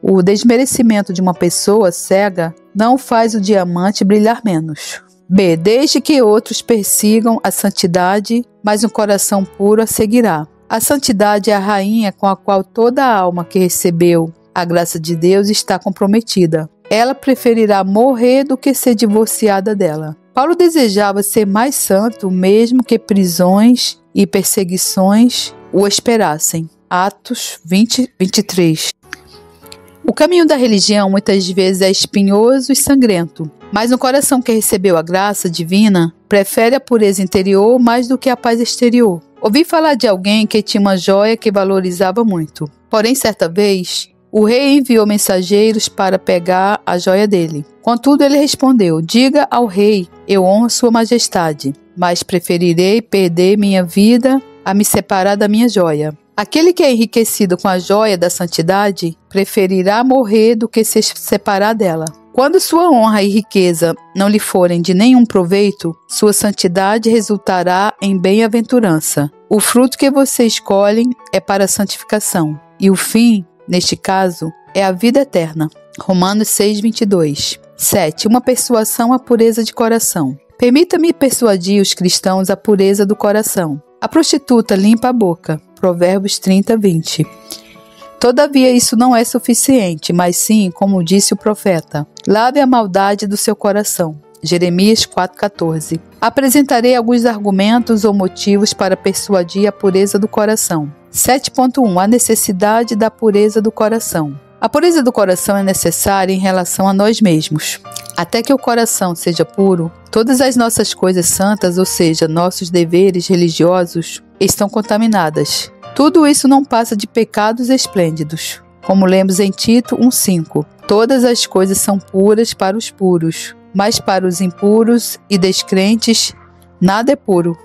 O desmerecimento de uma pessoa cega não faz o diamante brilhar menos. B. Deixe que outros persigam a santidade, mas um coração puro a seguirá. A santidade é a rainha com a qual toda alma que recebeu a graça de Deus está comprometida. Ela preferirá morrer do que ser divorciada dela. Paulo desejava ser mais santo, mesmo que prisões e perseguições o esperassem. Atos 20, 23. O caminho da religião muitas vezes é espinhoso e sangrento, mas um coração que recebeu a graça divina prefere a pureza interior mais do que a paz exterior. Ouvi falar de alguém que tinha uma joia que valorizava muito. Porém, certa vez, o rei enviou mensageiros para pegar a joia dele. Contudo, ele respondeu: diga ao rei, eu honro sua majestade, mas preferirei perder minha vida a me separar da minha joia. Aquele que é enriquecido com a joia da santidade preferirá morrer do que se separar dela. Quando sua honra e riqueza não lhe forem de nenhum proveito, sua santidade resultará em bem-aventurança. O fruto que você escolhe é para a santificação, e o fim, neste caso, é a vida eterna. Romanos 6:22. 7. Uma persuasão à pureza de coração. Permita-me persuadir os cristãos à pureza do coração. A prostituta limpa a boca. Provérbios 30:20. Todavia isso não é suficiente, mas sim, como disse o profeta, lave a maldade do seu coração. Jeremias 4:14. Apresentarei alguns argumentos ou motivos para persuadir a pureza do coração. 7.1. A necessidade da pureza do coração. A pureza do coração é necessária em relação a nós mesmos. Até que o coração seja puro, todas as nossas coisas santas, ou seja, nossos deveres religiosos, estão contaminadas. Tudo isso não passa de pecados esplêndidos. Como lemos em Tito 1:5, todas as coisas são puras para os puros, mas para os impuros e descrentes, nada é puro.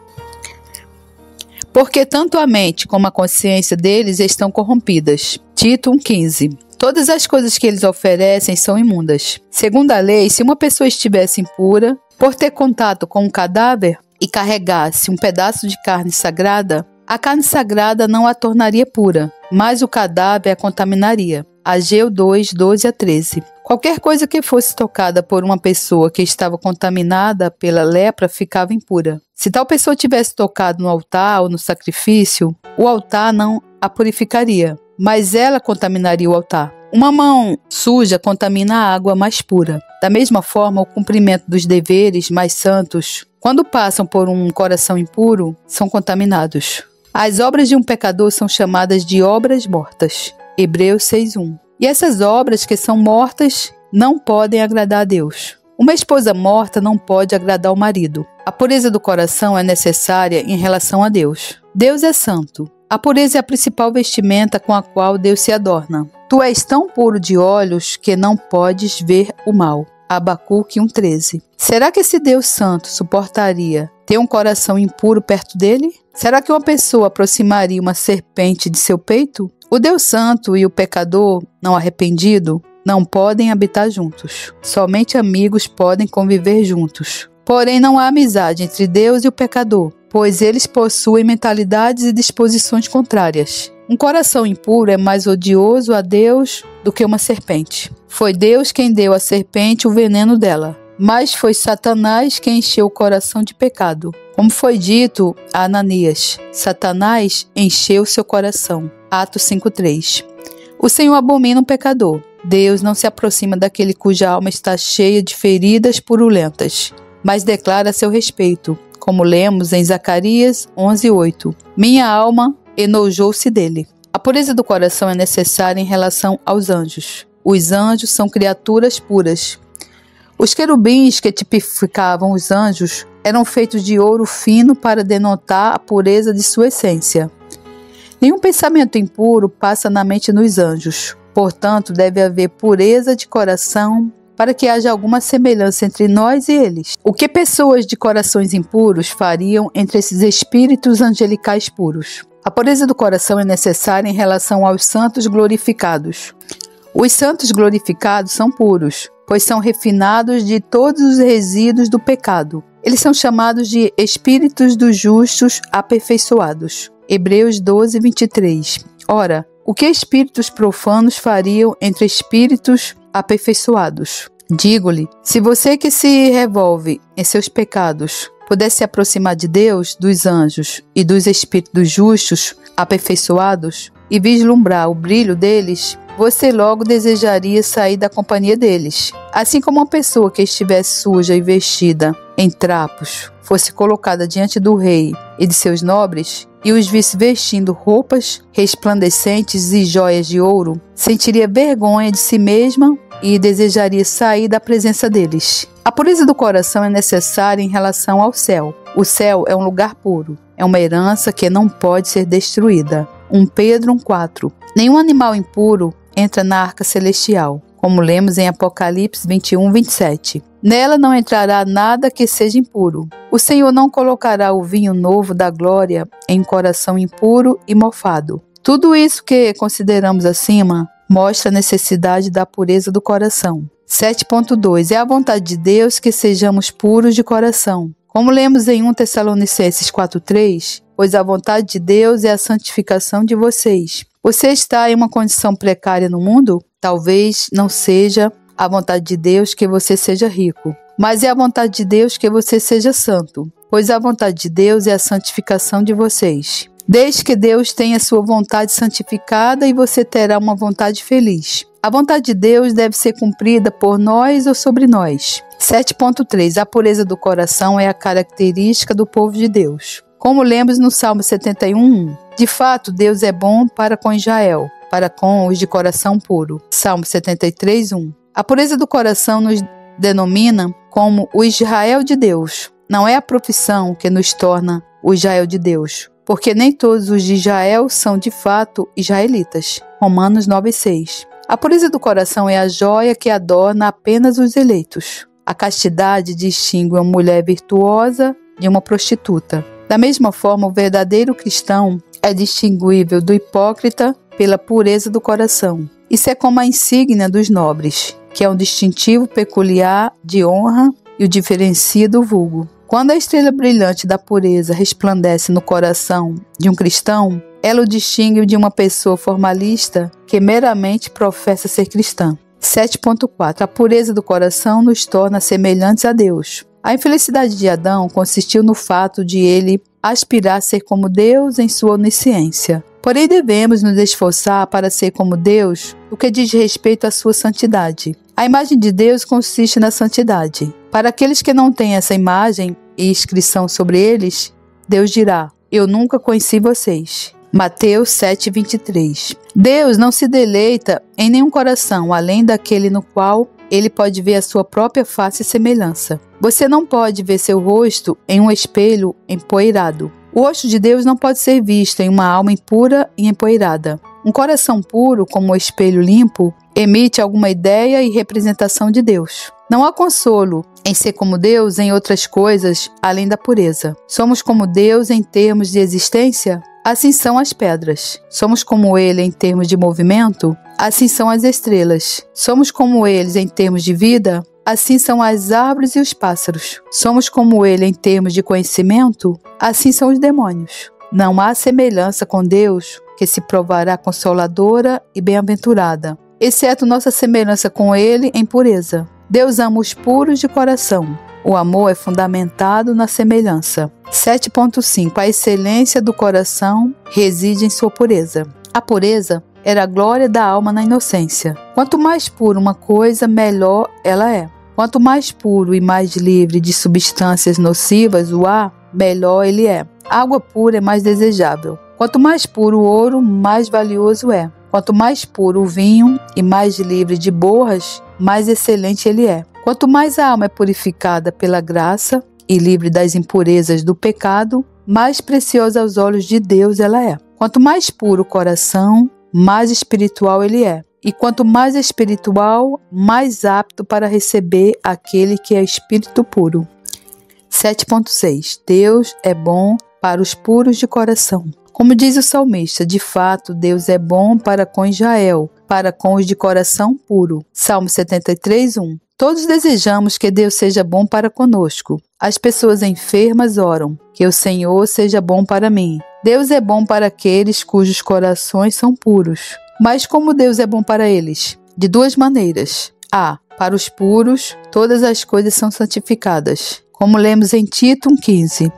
Porque tanto a mente como a consciência deles estão corrompidas. Tito 1:15. Todas as coisas que eles oferecem são imundas. Segundo a lei, se uma pessoa estivesse impura, por ter contato com um cadáver e carregasse um pedaço de carne sagrada, a carne sagrada não a tornaria pura, mas o cadáver a contaminaria. Ageu 2:12-13. Qualquer coisa que fosse tocada por uma pessoa que estava contaminada pela lepra ficava impura. Se tal pessoa tivesse tocado no altar ou no sacrifício, o altar não a purificaria, mas ela contaminaria o altar. Uma mão suja contamina a água mais pura. Da mesma forma, o cumprimento dos deveres mais santos, quando passam por um coração impuro, são contaminados. As obras de um pecador são chamadas de obras mortas. Hebreus 6:1. E essas obras que são mortas não podem agradar a Deus. Uma esposa morta não pode agradar o marido. A pureza do coração é necessária em relação a Deus. Deus é santo. A pureza é a principal vestimenta com a qual Deus se adorna. Tu és tão puro de olhos que não podes ver o mal. Abacuque 1,13. Será que esse Deus santo suportaria ter um coração impuro perto dele? Será que uma pessoa aproximaria uma serpente de seu peito? O Deus santo e o pecador não arrependido não podem habitar juntos. Somente amigos podem conviver juntos. Porém, não há amizade entre Deus e o pecador, pois eles possuem mentalidades e disposições contrárias. Um coração impuro é mais odioso a Deus do que uma serpente. Foi Deus quem deu à serpente o veneno dela, mas foi Satanás quem encheu o coração de pecado. Como foi dito a Ananias, Satanás encheu seu coração. Atos 5,3. O Senhor abomina um pecador. Deus não se aproxima daquele cuja alma está cheia de feridas purulentas, mas declara a seu respeito, como lemos em Zacarias 11,8. Minha alma enojou-se dele. A pureza do coração é necessária em relação aos anjos. Os anjos são criaturas puras. Os querubins que tipificavam os anjos eram feitos de ouro fino para denotar a pureza de sua essência. Nenhum pensamento impuro passa na mente dos anjos. Portanto, deve haver pureza de coração para que haja alguma semelhança entre nós e eles. O que pessoas de corações impuros fariam entre esses espíritos angelicais puros? A pureza do coração é necessária em relação aos santos glorificados. Os santos glorificados são puros, pois são refinados de todos os resíduos do pecado. Eles são chamados de espíritos dos justos aperfeiçoados. Hebreus 12:23. Ora, o que espíritos profanos fariam entre espíritos aperfeiçoados? Digo-lhe, se você que se revolve em seus pecados pudesse se aproximar de Deus, dos anjos e dos espíritos justos aperfeiçoados e vislumbrar o brilho deles, você logo desejaria sair da companhia deles. Assim como uma pessoa que estivesse suja e vestida em trapos fosse colocada diante do rei e de seus nobres, e os visse vestindo roupas resplandecentes e joias de ouro, sentiria vergonha de si mesma e desejaria sair da presença deles. A pureza do coração é necessária em relação ao céu. O céu é um lugar puro, é uma herança que não pode ser destruída. 1 Pedro 1,4. Nenhum animal impuro entra na arca celestial, como lemos em Apocalipse 21:27. Nela não entrará nada que seja impuro. O Senhor não colocará o vinho novo da glória em um coração impuro e mofado. Tudo isso que consideramos acima mostra a necessidade da pureza do coração. 7.2. É a vontade de Deus que sejamos puros de coração. Como lemos em 1 Tessalonicenses 4:3, pois a vontade de Deus é a santificação de vocês. Você está em uma condição precária no mundo? Talvez não seja a vontade de Deus que você seja rico, mas é a vontade de Deus que você seja santo, pois a vontade de Deus é a santificação de vocês. Desde que Deus tenha sua vontade santificada e você terá uma vontade feliz. A vontade de Deus deve ser cumprida por nós ou sobre nós. 7.3. A pureza do coração é a característica do povo de Deus. Como lemos no Salmo 71:1. De fato, Deus é bom para com Israel, para com os de coração puro. Salmo 73:1. A pureza do coração nos denomina como o Israel de Deus. Não é a profissão que nos torna o Israel de Deus, porque nem todos os de Israel são de fato israelitas. Romanos 9:6. A pureza do coração é a joia que adorna apenas os eleitos. A castidade distingue uma mulher virtuosa de uma prostituta. Da mesma forma, o verdadeiro cristão é distinguível do hipócrita pela pureza do coração. Isso é como a insígnia dos nobres, que é um distintivo peculiar de honra e o diferencia do vulgo. Quando a estrela brilhante da pureza resplandece no coração de um cristão, ela o distingue de uma pessoa formalista que meramente professa ser cristã. 7.4. A pureza do coração nos torna semelhantes a Deus. A infelicidade de Adão consistiu no fato de ele aspirar a ser como Deus em sua onisciência. Porém, devemos nos esforçar para ser como Deus no que diz respeito à sua santidade. A imagem de Deus consiste na santidade. Para aqueles que não têm essa imagem e inscrição sobre eles, Deus dirá: eu nunca conheci vocês. Mateus 7:23. Deus não se deleita em nenhum coração, além daquele no qual ele pode ver a sua própria face e semelhança. Você não pode ver seu rosto em um espelho empoeirado. O rosto de Deus não pode ser visto em uma alma impura e empoeirada. Um coração puro, como o espelho limpo, emite alguma ideia e representação de Deus. Não há consolo em ser como Deus em outras coisas além da pureza. Somos como Deus em termos de existência? Assim são as pedras. Somos como Ele em termos de movimento? Assim são as estrelas. Somos como eles em termos de vida? Assim são as árvores e os pássaros. Somos como Ele em termos de conhecimento? Assim são os demônios. Não há semelhança com Deus que se provará consoladora e bem-aventurada, exceto nossa semelhança com Ele em pureza. Deus ama os puros de coração. O amor é fundamentado na semelhança. 7.5. A excelência do coração reside em sua pureza. A pureza era a glória da alma na inocência. Quanto mais pura uma coisa, melhor ela é. Quanto mais puro e mais livre de substâncias nocivas o ar, melhor ele é. A água pura é mais desejável. Quanto mais puro o ouro, mais valioso é. Quanto mais puro o vinho e mais livre de borras, mais excelente ele é. Quanto mais a alma é purificada pela graça e livre das impurezas do pecado, mais preciosa aos olhos de Deus ela é. Quanto mais puro o coração, mais espiritual ele é. E quanto mais espiritual, mais apto para receber aquele que é espírito puro. 7.6. Deus é bom para os puros de coração. Como diz o salmista, de fato, Deus é bom para com Israel, para com os de coração puro. Salmo 73:1. Todos desejamos que Deus seja bom para conosco. As pessoas enfermas oram, que o Senhor seja bom para mim. Deus é bom para aqueles cujos corações são puros. Mas como Deus é bom para eles? De duas maneiras. A. Para os puros, todas as coisas são santificadas. Como lemos em Tito 1,15.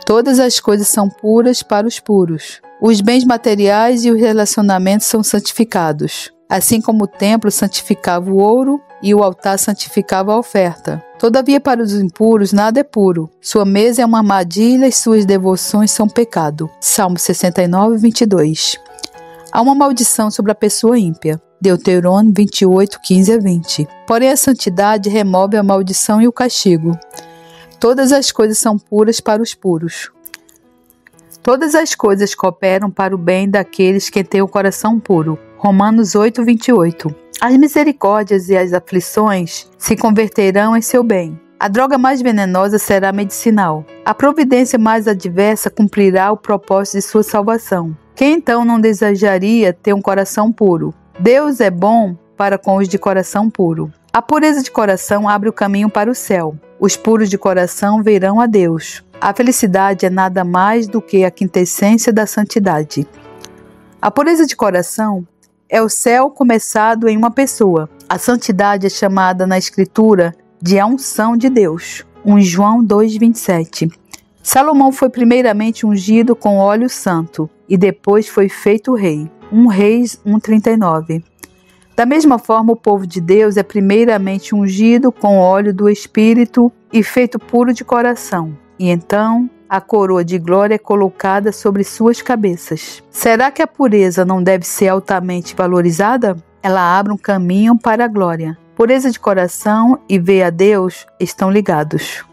Todas as coisas são puras para os puros. Os bens materiais e os relacionamentos são santificados. Assim como o templo santificava o ouro e o altar santificava a oferta. Todavia, para os impuros, nada é puro. Sua mesa é uma armadilha e suas devoções são pecado. Salmo 69:22. Há uma maldição sobre a pessoa ímpia. Deuteronômio 28:15-20. Porém, a santidade remove a maldição e o castigo. Todas as coisas são puras para os puros. Todas as coisas cooperam para o bem daqueles que têm o coração puro. Romanos 8:28. As misericórdias e as aflições se converterão em seu bem. A droga mais venenosa será medicinal. A providência mais adversa cumprirá o propósito de sua salvação. Quem então não desejaria ter um coração puro? Deus é bom para com os de coração puro. A pureza de coração abre o caminho para o céu. Os puros de coração verão a Deus. A felicidade é nada mais do que a quintessência da santidade. A pureza de coração é o céu começado em uma pessoa. A santidade é chamada na Escritura de a unção de Deus. 1 João 2:27. Salomão foi primeiramente ungido com óleo santo e depois foi feito rei. 1 Reis 1:39. Da mesma forma, o povo de Deus é primeiramente ungido com óleo do Espírito e feito puro de coração. E então, a coroa de glória é colocada sobre suas cabeças. Será que a pureza não deve ser altamente valorizada? Ela abre um caminho para a glória. Pureza de coração e ver a Deus estão ligados.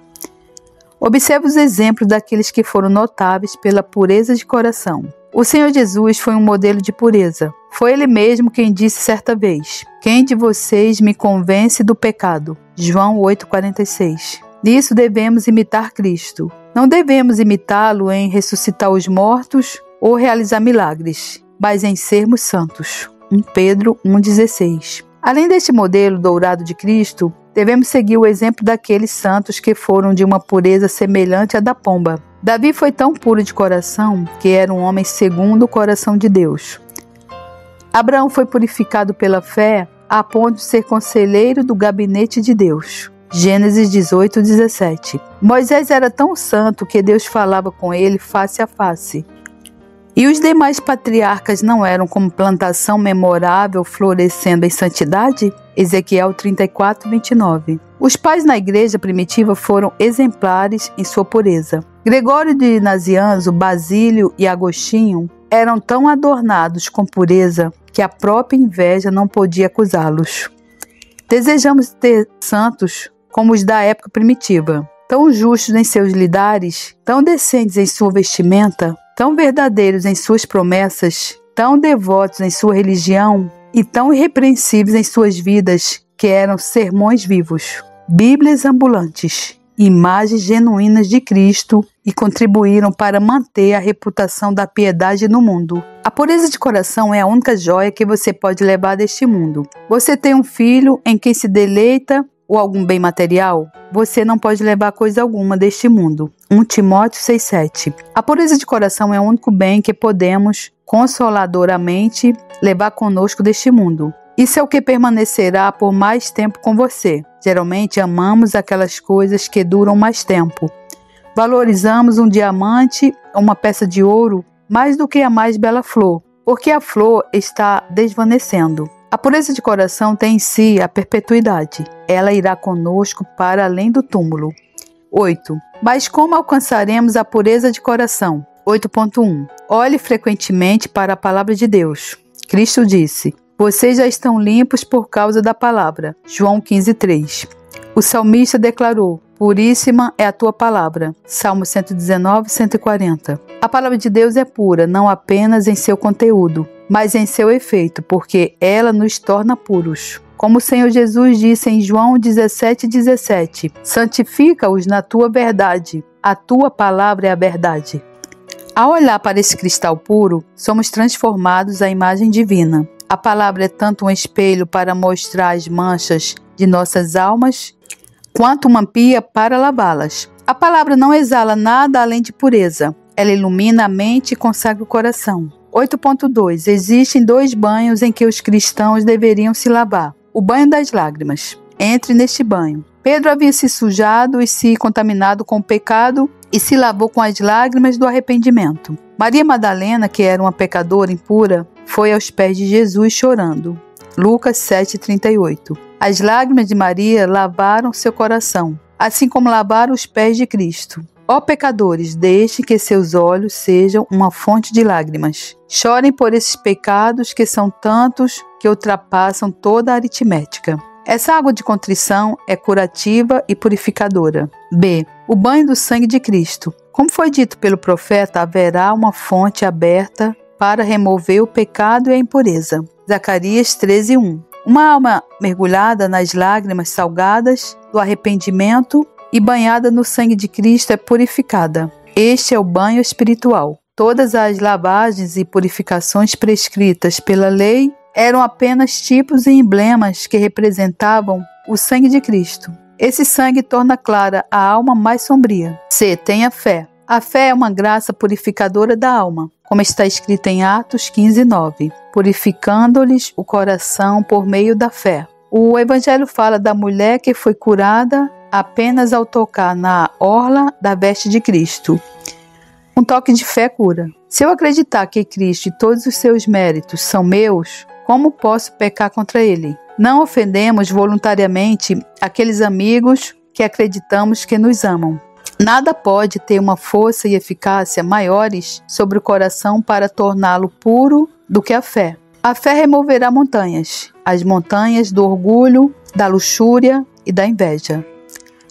Observe os exemplos daqueles que foram notáveis pela pureza de coração. O Senhor Jesus foi um modelo de pureza. Foi Ele mesmo quem disse certa vez: "Quem de vocês me convence do pecado?" João 8:46. Nisso devemos imitar Cristo. Não devemos imitá-lo em ressuscitar os mortos ou realizar milagres, mas em sermos santos. 1 Pedro 1:16. Além deste modelo dourado de Cristo, devemos seguir o exemplo daqueles santos que foram de uma pureza semelhante à da pomba. Davi foi tão puro de coração que era um homem segundo o coração de Deus. Abraão foi purificado pela fé a ponto de ser conselheiro do gabinete de Deus. Gênesis 18:17. Moisés era tão santo que Deus falava com ele face a face. E os demais patriarcas não eram como plantação memorável florescendo em santidade? Ezequiel 34:29. Os pais na igreja primitiva foram exemplares em sua pureza. Gregório de Nazianzo, Basílio e Agostinho eram tão adornados com pureza que a própria inveja não podia acusá-los. Desejamos ter santos como os da época primitiva, tão justos em seus lidares, tão decentes em sua vestimenta, tão verdadeiros em suas promessas, tão devotos em sua religião e tão irrepreensíveis em suas vidas, que eram sermões vivos, bíblias ambulantes, imagens genuínas de Cristo, e contribuíram para manter a reputação da piedade no mundo. A pureza de coração é a única joia que você pode levar deste mundo. Você tem um filho em quem se deleita ou algum bem material? Você não pode levar coisa alguma deste mundo. 1 Timóteo 6,7. A pureza de coração é o único bem que podemos consoladoramente levar conosco deste mundo. Isso é o que permanecerá por mais tempo com você. Geralmente amamos aquelas coisas que duram mais tempo. Valorizamos um diamante ou uma peça de ouro mais do que a mais bela flor, porque a flor está desvanecendo. A pureza de coração tem em si a perpetuidade. Ela irá conosco para além do túmulo. 8. Mas como alcançaremos a pureza de coração? 8.1. Olhe frequentemente para a palavra de Deus. Cristo disse: vocês já estão limpos por causa da palavra. João 15:3. O salmista declarou: puríssima é a tua palavra. Salmo 119, 140. A palavra de Deus é pura, não apenas em seu conteúdo, mas em seu efeito, porque ela nos torna puros. Como o Senhor Jesus disse em João 17:17, santifica-os na tua verdade, a tua palavra é a verdade. Ao olhar para esse cristal puro, somos transformados à imagem divina. A palavra é tanto um espelho para mostrar as manchas de nossas almas, quanto uma pia para lavá-las. A palavra não exala nada além de pureza. Ela ilumina a mente e consagra o coração. 8.2. Existem 2 banhos em que os cristãos deveriam se lavar. O banho das lágrimas. Entre neste banho. Pedro havia se sujado e se contaminado com o pecado e se lavou com as lágrimas do arrependimento. Maria Madalena, que era uma pecadora impura, foi aos pés de Jesus chorando. Lucas 7:38. As lágrimas de Maria lavaram seu coração, assim como lavaram os pés de Cristo. Ó pecadores, deixem que seus olhos sejam uma fonte de lágrimas. Chorem por esses pecados que são tantos que ultrapassam toda a aritmética. Essa água de contrição é curativa e purificadora. B. O banho do sangue de Cristo. Como foi dito pelo profeta, haverá uma fonte aberta para remover o pecado e a impureza. Zacarias 13:1. Uma alma mergulhada nas lágrimas salgadas do arrependimento e banhada no sangue de Cristo é purificada. Este é o banho espiritual. Todas as lavagens e purificações prescritas pela lei eram apenas tipos e emblemas que representavam o sangue de Cristo. Esse sangue torna clara a alma mais sombria. C. Tenha fé. A fé é uma graça purificadora da alma, como está escrito em Atos 15:9, purificando-lhes o coração por meio da fé. O Evangelho fala da mulher que foi curada apenas ao tocar na orla da veste de Cristo. Um toque de fé cura. Se eu acreditar que Cristo e todos os seus méritos são meus, como posso pecar contra Ele? Não ofendemos voluntariamente aqueles amigos que acreditamos que nos amam. Nada pode ter uma força e eficácia maiores sobre o coração para torná-lo puro do que a fé. A fé removerá montanhas, as montanhas do orgulho, da luxúria e da inveja.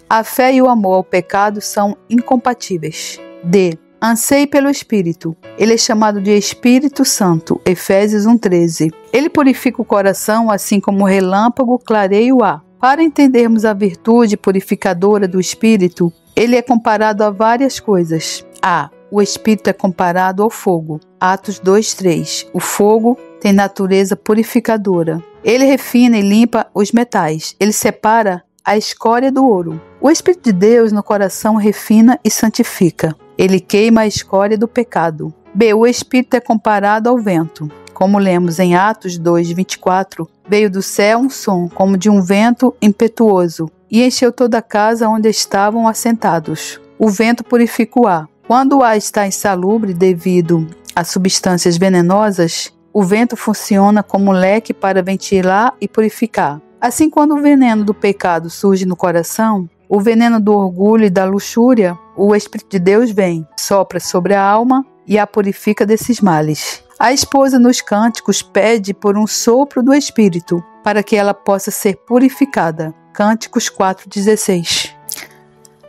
A fé e o amor ao pecado são incompatíveis. D. Anseie pelo Espírito. Ele é chamado de Espírito Santo, Efésios 1:13. Ele purifica o coração assim como o relâmpago clareia o ar. Para entendermos a virtude purificadora do Espírito, ele é comparado a várias coisas. A. O Espírito é comparado ao fogo. Atos 2:3. O fogo tem natureza purificadora. Ele refina e limpa os metais. Ele separa a escória do ouro. O Espírito de Deus no coração refina e santifica. Ele queima a escória do pecado. B. O Espírito é comparado ao vento. Como lemos em Atos 2:24, veio do céu um som, como de um vento impetuoso, e encheu toda a casa onde estavam assentados. O vento purifica o ar. Quando o ar está insalubre devido a substâncias venenosas, o vento funciona como leque para ventilar e purificar. Assim, quando o veneno do pecado surge no coração, o veneno do orgulho e da luxúria, o Espírito de Deus vem, sopra sobre a alma e a purifica desses males. A esposa nos cânticos pede por um sopro do Espírito para que ela possa ser purificada. Cânticos 4:16.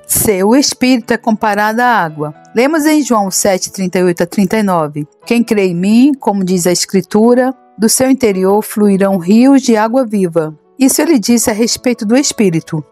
C. O Espírito é comparado à água. Lemos em João 7:38-39. Quem crê em mim, como diz a Escritura, do seu interior fluirão rios de água viva. Isso ele disse a respeito do Espírito.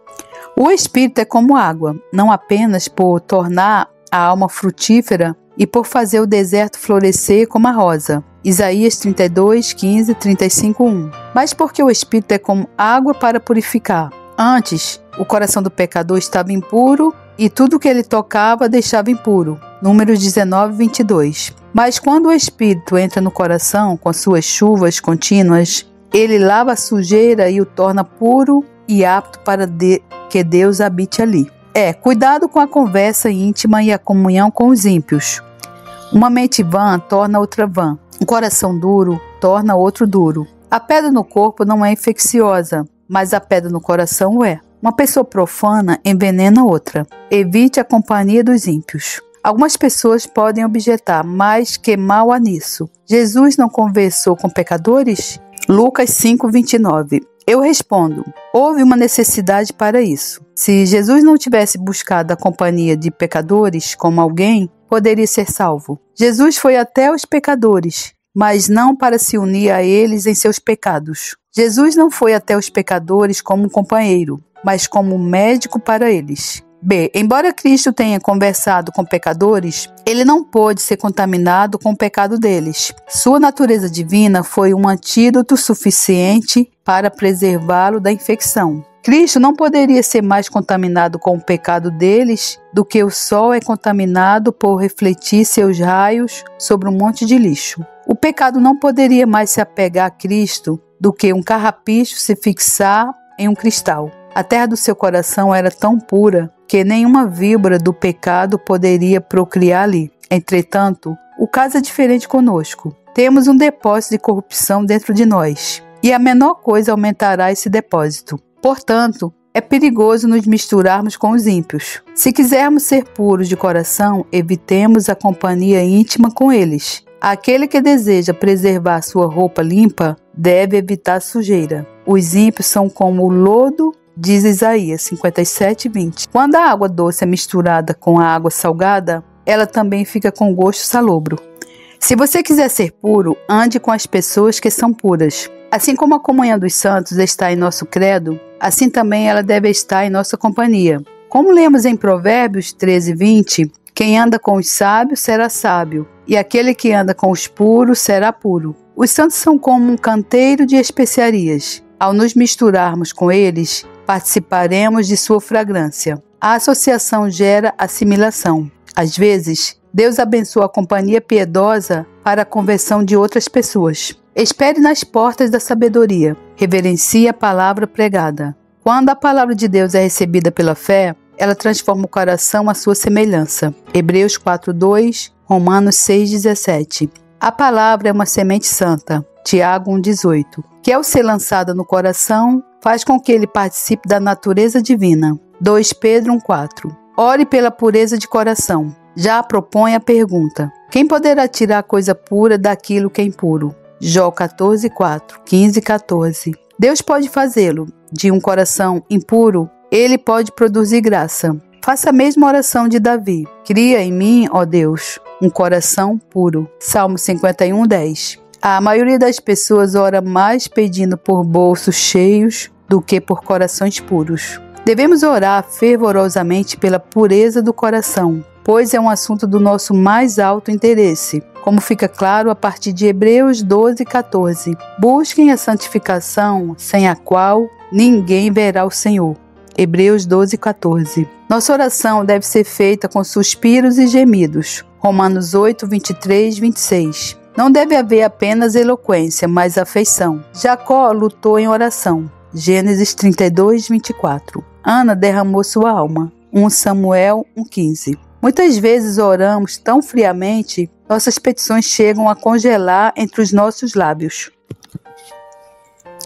O Espírito é como água, não apenas por tornar a alma frutífera e por fazer o deserto florescer como a rosa. Isaías 32:15, 35:1. Mas porque o Espírito é como água para purificar. Antes, o coração do pecador estava impuro e tudo que ele tocava deixava impuro. Números 19:22. Mas quando o Espírito entra no coração com suas chuvas contínuas, ele lava a sujeira e o torna puro e apto para que Deus habite ali. Cuidado com a conversa íntima e a comunhão com os ímpios. Uma mente vã torna outra vã. Um coração duro torna outro duro. A pedra no corpo não é infecciosa, mas a pedra no coração é. Uma pessoa profana envenena outra. Evite a companhia dos ímpios. Algumas pessoas podem objetar, mas que mal há nisso? Jesus não conversou com pecadores? Lucas 5:29. Eu respondo, houve uma necessidade para isso. Se Jesus não tivesse buscado a companhia de pecadores como alguém, poderia ser salvo. Jesus foi até os pecadores, mas não para se unir a eles em seus pecados. Jesus não foi até os pecadores como um companheiro, mas como um médico para eles. B. Embora Cristo tenha conversado com pecadores, ele não pôde ser contaminado com o pecado deles. Sua natureza divina foi um antídoto suficiente para preservá-lo da infecção. Cristo não poderia ser mais contaminado com o pecado deles do que o sol é contaminado por refletir seus raios sobre um monte de lixo. O pecado não poderia mais se apegar a Cristo do que um carrapicho se fixar em um cristal. A terra do seu coração era tão pura que nenhuma víbora do pecado poderia procriar ali. Entretanto, o caso é diferente conosco. Temos um depósito de corrupção dentro de nós, e a menor coisa aumentará esse depósito. Portanto, é perigoso nos misturarmos com os ímpios. Se quisermos ser puros de coração, evitemos a companhia íntima com eles. Aquele que deseja preservar sua roupa limpa deve evitar sujeira. Os ímpios são como o lodo, diz Isaías 57:20. Quando a água doce é misturada com a água salgada, ela também fica com gosto salobro. Se você quiser ser puro, ande com as pessoas que são puras. Assim como a comunhão dos santos está em nosso credo, assim também ela deve estar em nossa companhia. Como lemos em Provérbios 13:20, quem anda com os sábios será sábio, e aquele que anda com os puros será puro. Os santos são como um canteiro de especiarias. Ao nos misturarmos com eles, participaremos de sua fragrância. A associação gera assimilação. Às vezes, Deus abençoa a companhia piedosa para a conversão de outras pessoas. Espere nas portas da sabedoria. Reverencie a palavra pregada. Quando a palavra de Deus é recebida pela fé, ela transforma o coração à sua semelhança. Hebreus 4:2, Romanos 6:17. A palavra é uma semente santa. Tiago 1:18. Que ao ser lançada no coração, faz com que ele participe da natureza divina. 2 Pedro 1:4. Ore pela pureza de coração. Já propõe a pergunta: quem poderá tirar coisa pura daquilo que é impuro? Jó 14:4, 15:14. Deus pode fazê-lo. De um coração impuro, ele pode produzir graça. Faça a mesma oração de Davi. Cria em mim, ó Deus, um coração puro. Salmo 51:10. A maioria das pessoas ora mais pedindo por bolsos cheios do que por corações puros. Devemos orar fervorosamente pela pureza do coração, pois é um assunto do nosso mais alto interesse, como fica claro a partir de Hebreus 12:14. Busquem a santificação, sem a qual ninguém verá o Senhor. Hebreus 12:14. Nossa oração deve ser feita com suspiros e gemidos. Romanos 8:23-26. Não deve haver apenas eloquência, mas afeição. Jacó lutou em oração. Gênesis 32:24. Ana derramou sua alma. 1 Samuel 1:15. Muitas vezes oramos tão friamente, nossas petições chegam a congelar entre os nossos lábios.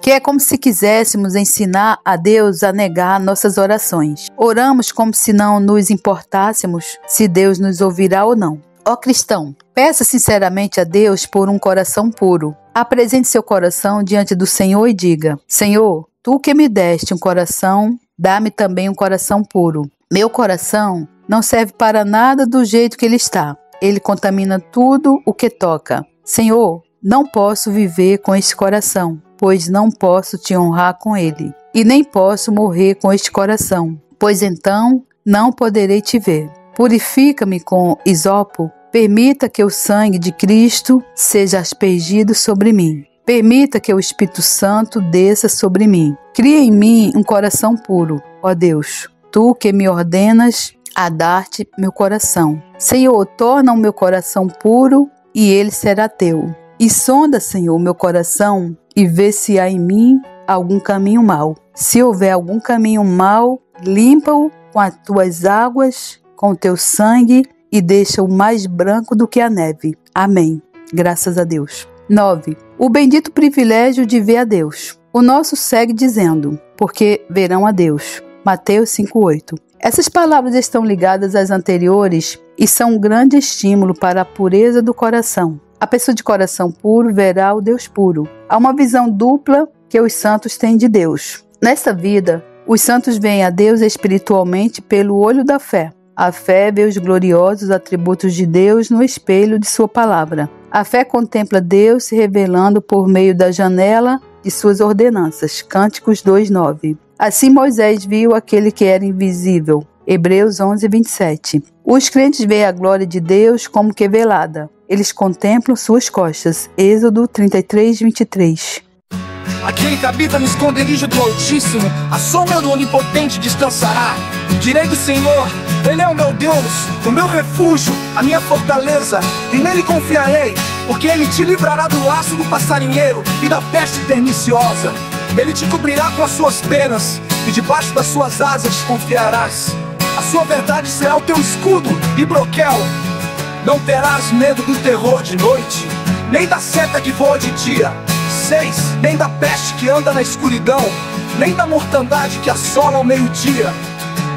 Que é como se quiséssemos ensinar a Deus a negar nossas orações. Oramos como se não nos importássemos se Deus nos ouvirá ou não. Ó cristão, peça sinceramente a Deus por um coração puro. Apresente seu coração diante do Senhor e diga: Senhor, Tu que me deste um coração, dá-me também um coração puro. Meu coração não serve para nada do jeito que ele está. Ele contamina tudo o que toca. Senhor, não posso viver com este coração, pois não posso te honrar com ele. E nem posso morrer com este coração, pois então não poderei te ver. Purifica-me com hisopo, permita que o sangue de Cristo seja aspergido sobre mim. Permita que o Espírito Santo desça sobre mim. Cria em mim um coração puro, ó Deus, Tu que me ordenas a dar-te meu coração. Senhor, torna o meu coração puro e ele será Teu. E sonda, Senhor, meu coração e vê se há em mim algum caminho mau. Se houver algum caminho mau, limpa-o com as Tuas águas, com o Teu sangue e deixa-o mais branco do que a neve. Amém. Graças a Deus. 9. O bendito privilégio de ver a Deus. O nosso segue dizendo, porque verão a Deus. Mateus 5:8. Essas palavras estão ligadas às anteriores e são um grande estímulo para a pureza do coração. A pessoa de coração puro verá o Deus puro. Há uma visão dupla que os santos têm de Deus. Nesta vida, os santos veem a Deus espiritualmente pelo olho da fé. A fé vê os gloriosos atributos de Deus no espelho de sua palavra. A fé contempla Deus se revelando por meio da janela de suas ordenanças. Cânticos 2:9. Assim Moisés viu aquele que era invisível. Hebreus 11:27. Os crentes veem a glória de Deus como que velada. Eles contemplam suas costas. Êxodo 33:23. Aquele que habita no esconderijo do Altíssimo, a sombra do Onipotente descansará. Direi do Senhor, Ele é o meu Deus, o meu refúgio, a minha fortaleza, e nele confiarei, porque Ele te livrará do laço do passarinheiro e da peste perniciosa. Ele te cobrirá com as suas penas, e debaixo das suas asas confiarás. A sua verdade será o teu escudo e broquel. Não terás medo do terror de noite, nem da seta que voa de dia. 6. Nem da peste que anda na escuridão, nem da mortandade que assola ao meio-dia.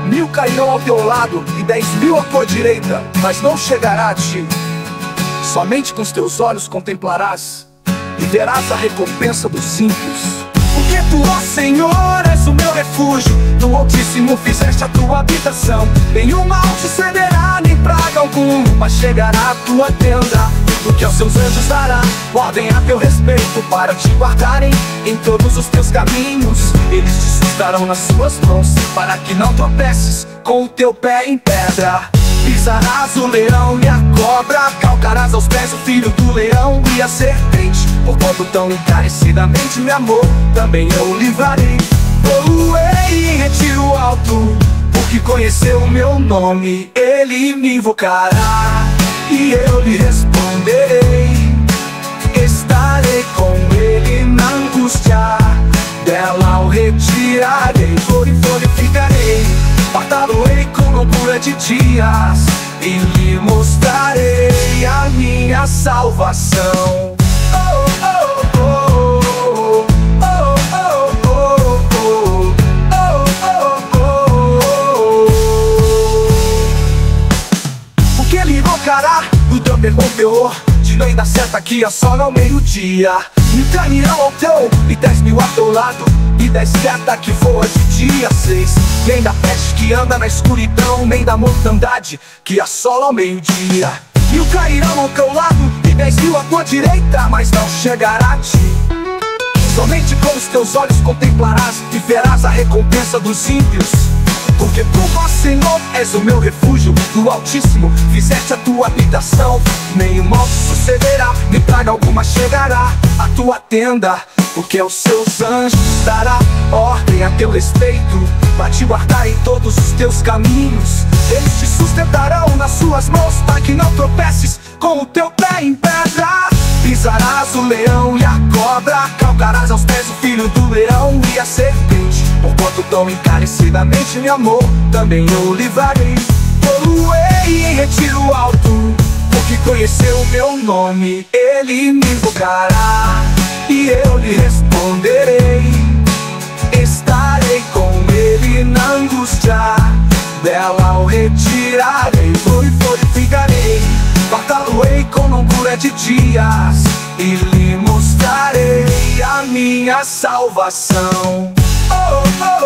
1000 cairão ao teu lado e 10.000 à tua direita, mas não chegará a ti. Somente com os teus olhos contemplarás e verás a recompensa dos ímpios. Porque Tu, ó Senhor, és o meu refúgio, no Altíssimo fizeste a tua habitação. Nenhum mal te cederá, nem praga alguma chegará à tua tenda. Porque aos seus anjos dará ordem a teu respeito, para te guardarem em todos os teus caminhos. Eles te sustentarão nas suas mãos, para que não tropeces com o teu pé em pedra. Pisarás o leão e a cobra, calcarás aos pés o filho do leão e a serpente. Porquanto tão encarecidamente me amou, também eu o livrarei. Voei em retiro alto, porque conheceu o meu nome. Ele me invocará e eu lhe responderei. Estarei com ele na angústia, dela o retirarei. Glorificarei, fartá-lo-ei com longura de dias, e lhe mostrarei a minha salvação. Porque ele invocará do teu bom teor, de lei da seta que assola ao meio-dia. 1000 cairão ao teu e 10.000 ao teu lado, e 10 seta que voa de dia. 6. Nem da peste que anda na escuridão, nem da mortandade que assola ao meio-dia. 1000 cairão ao teu lado e 10.000 à tua direita, mas não chegará a ti. Somente com os teus olhos contemplarás e verás a recompensa dos ímpios. Porque Tu, ó Senhor, és o meu refúgio, do Altíssimo fizeste a tua habitação. Nenhum mal te sucederá, nem praga alguma chegará à tua tenda. Porque aos seus anjos dará ordem a teu respeito, para te guardar em todos os teus caminhos. Eles te sustentarão nas suas mãos, para que não tropeces com o teu pé em pedra. Pisarás o leão e a cobra, calcarás aos pés o filho do leão e a serpente. Porquanto tão encarecidamente me amou, também eu o livrarei. Voei em retiro alto, porque conheceu o meu nome. Ele me invocará e eu lhe responderei. Estarei com ele na angústia, dela o retirarei. Glorificarei, 7 dias e lhe mostrarei a minha salvação. Oh, oh,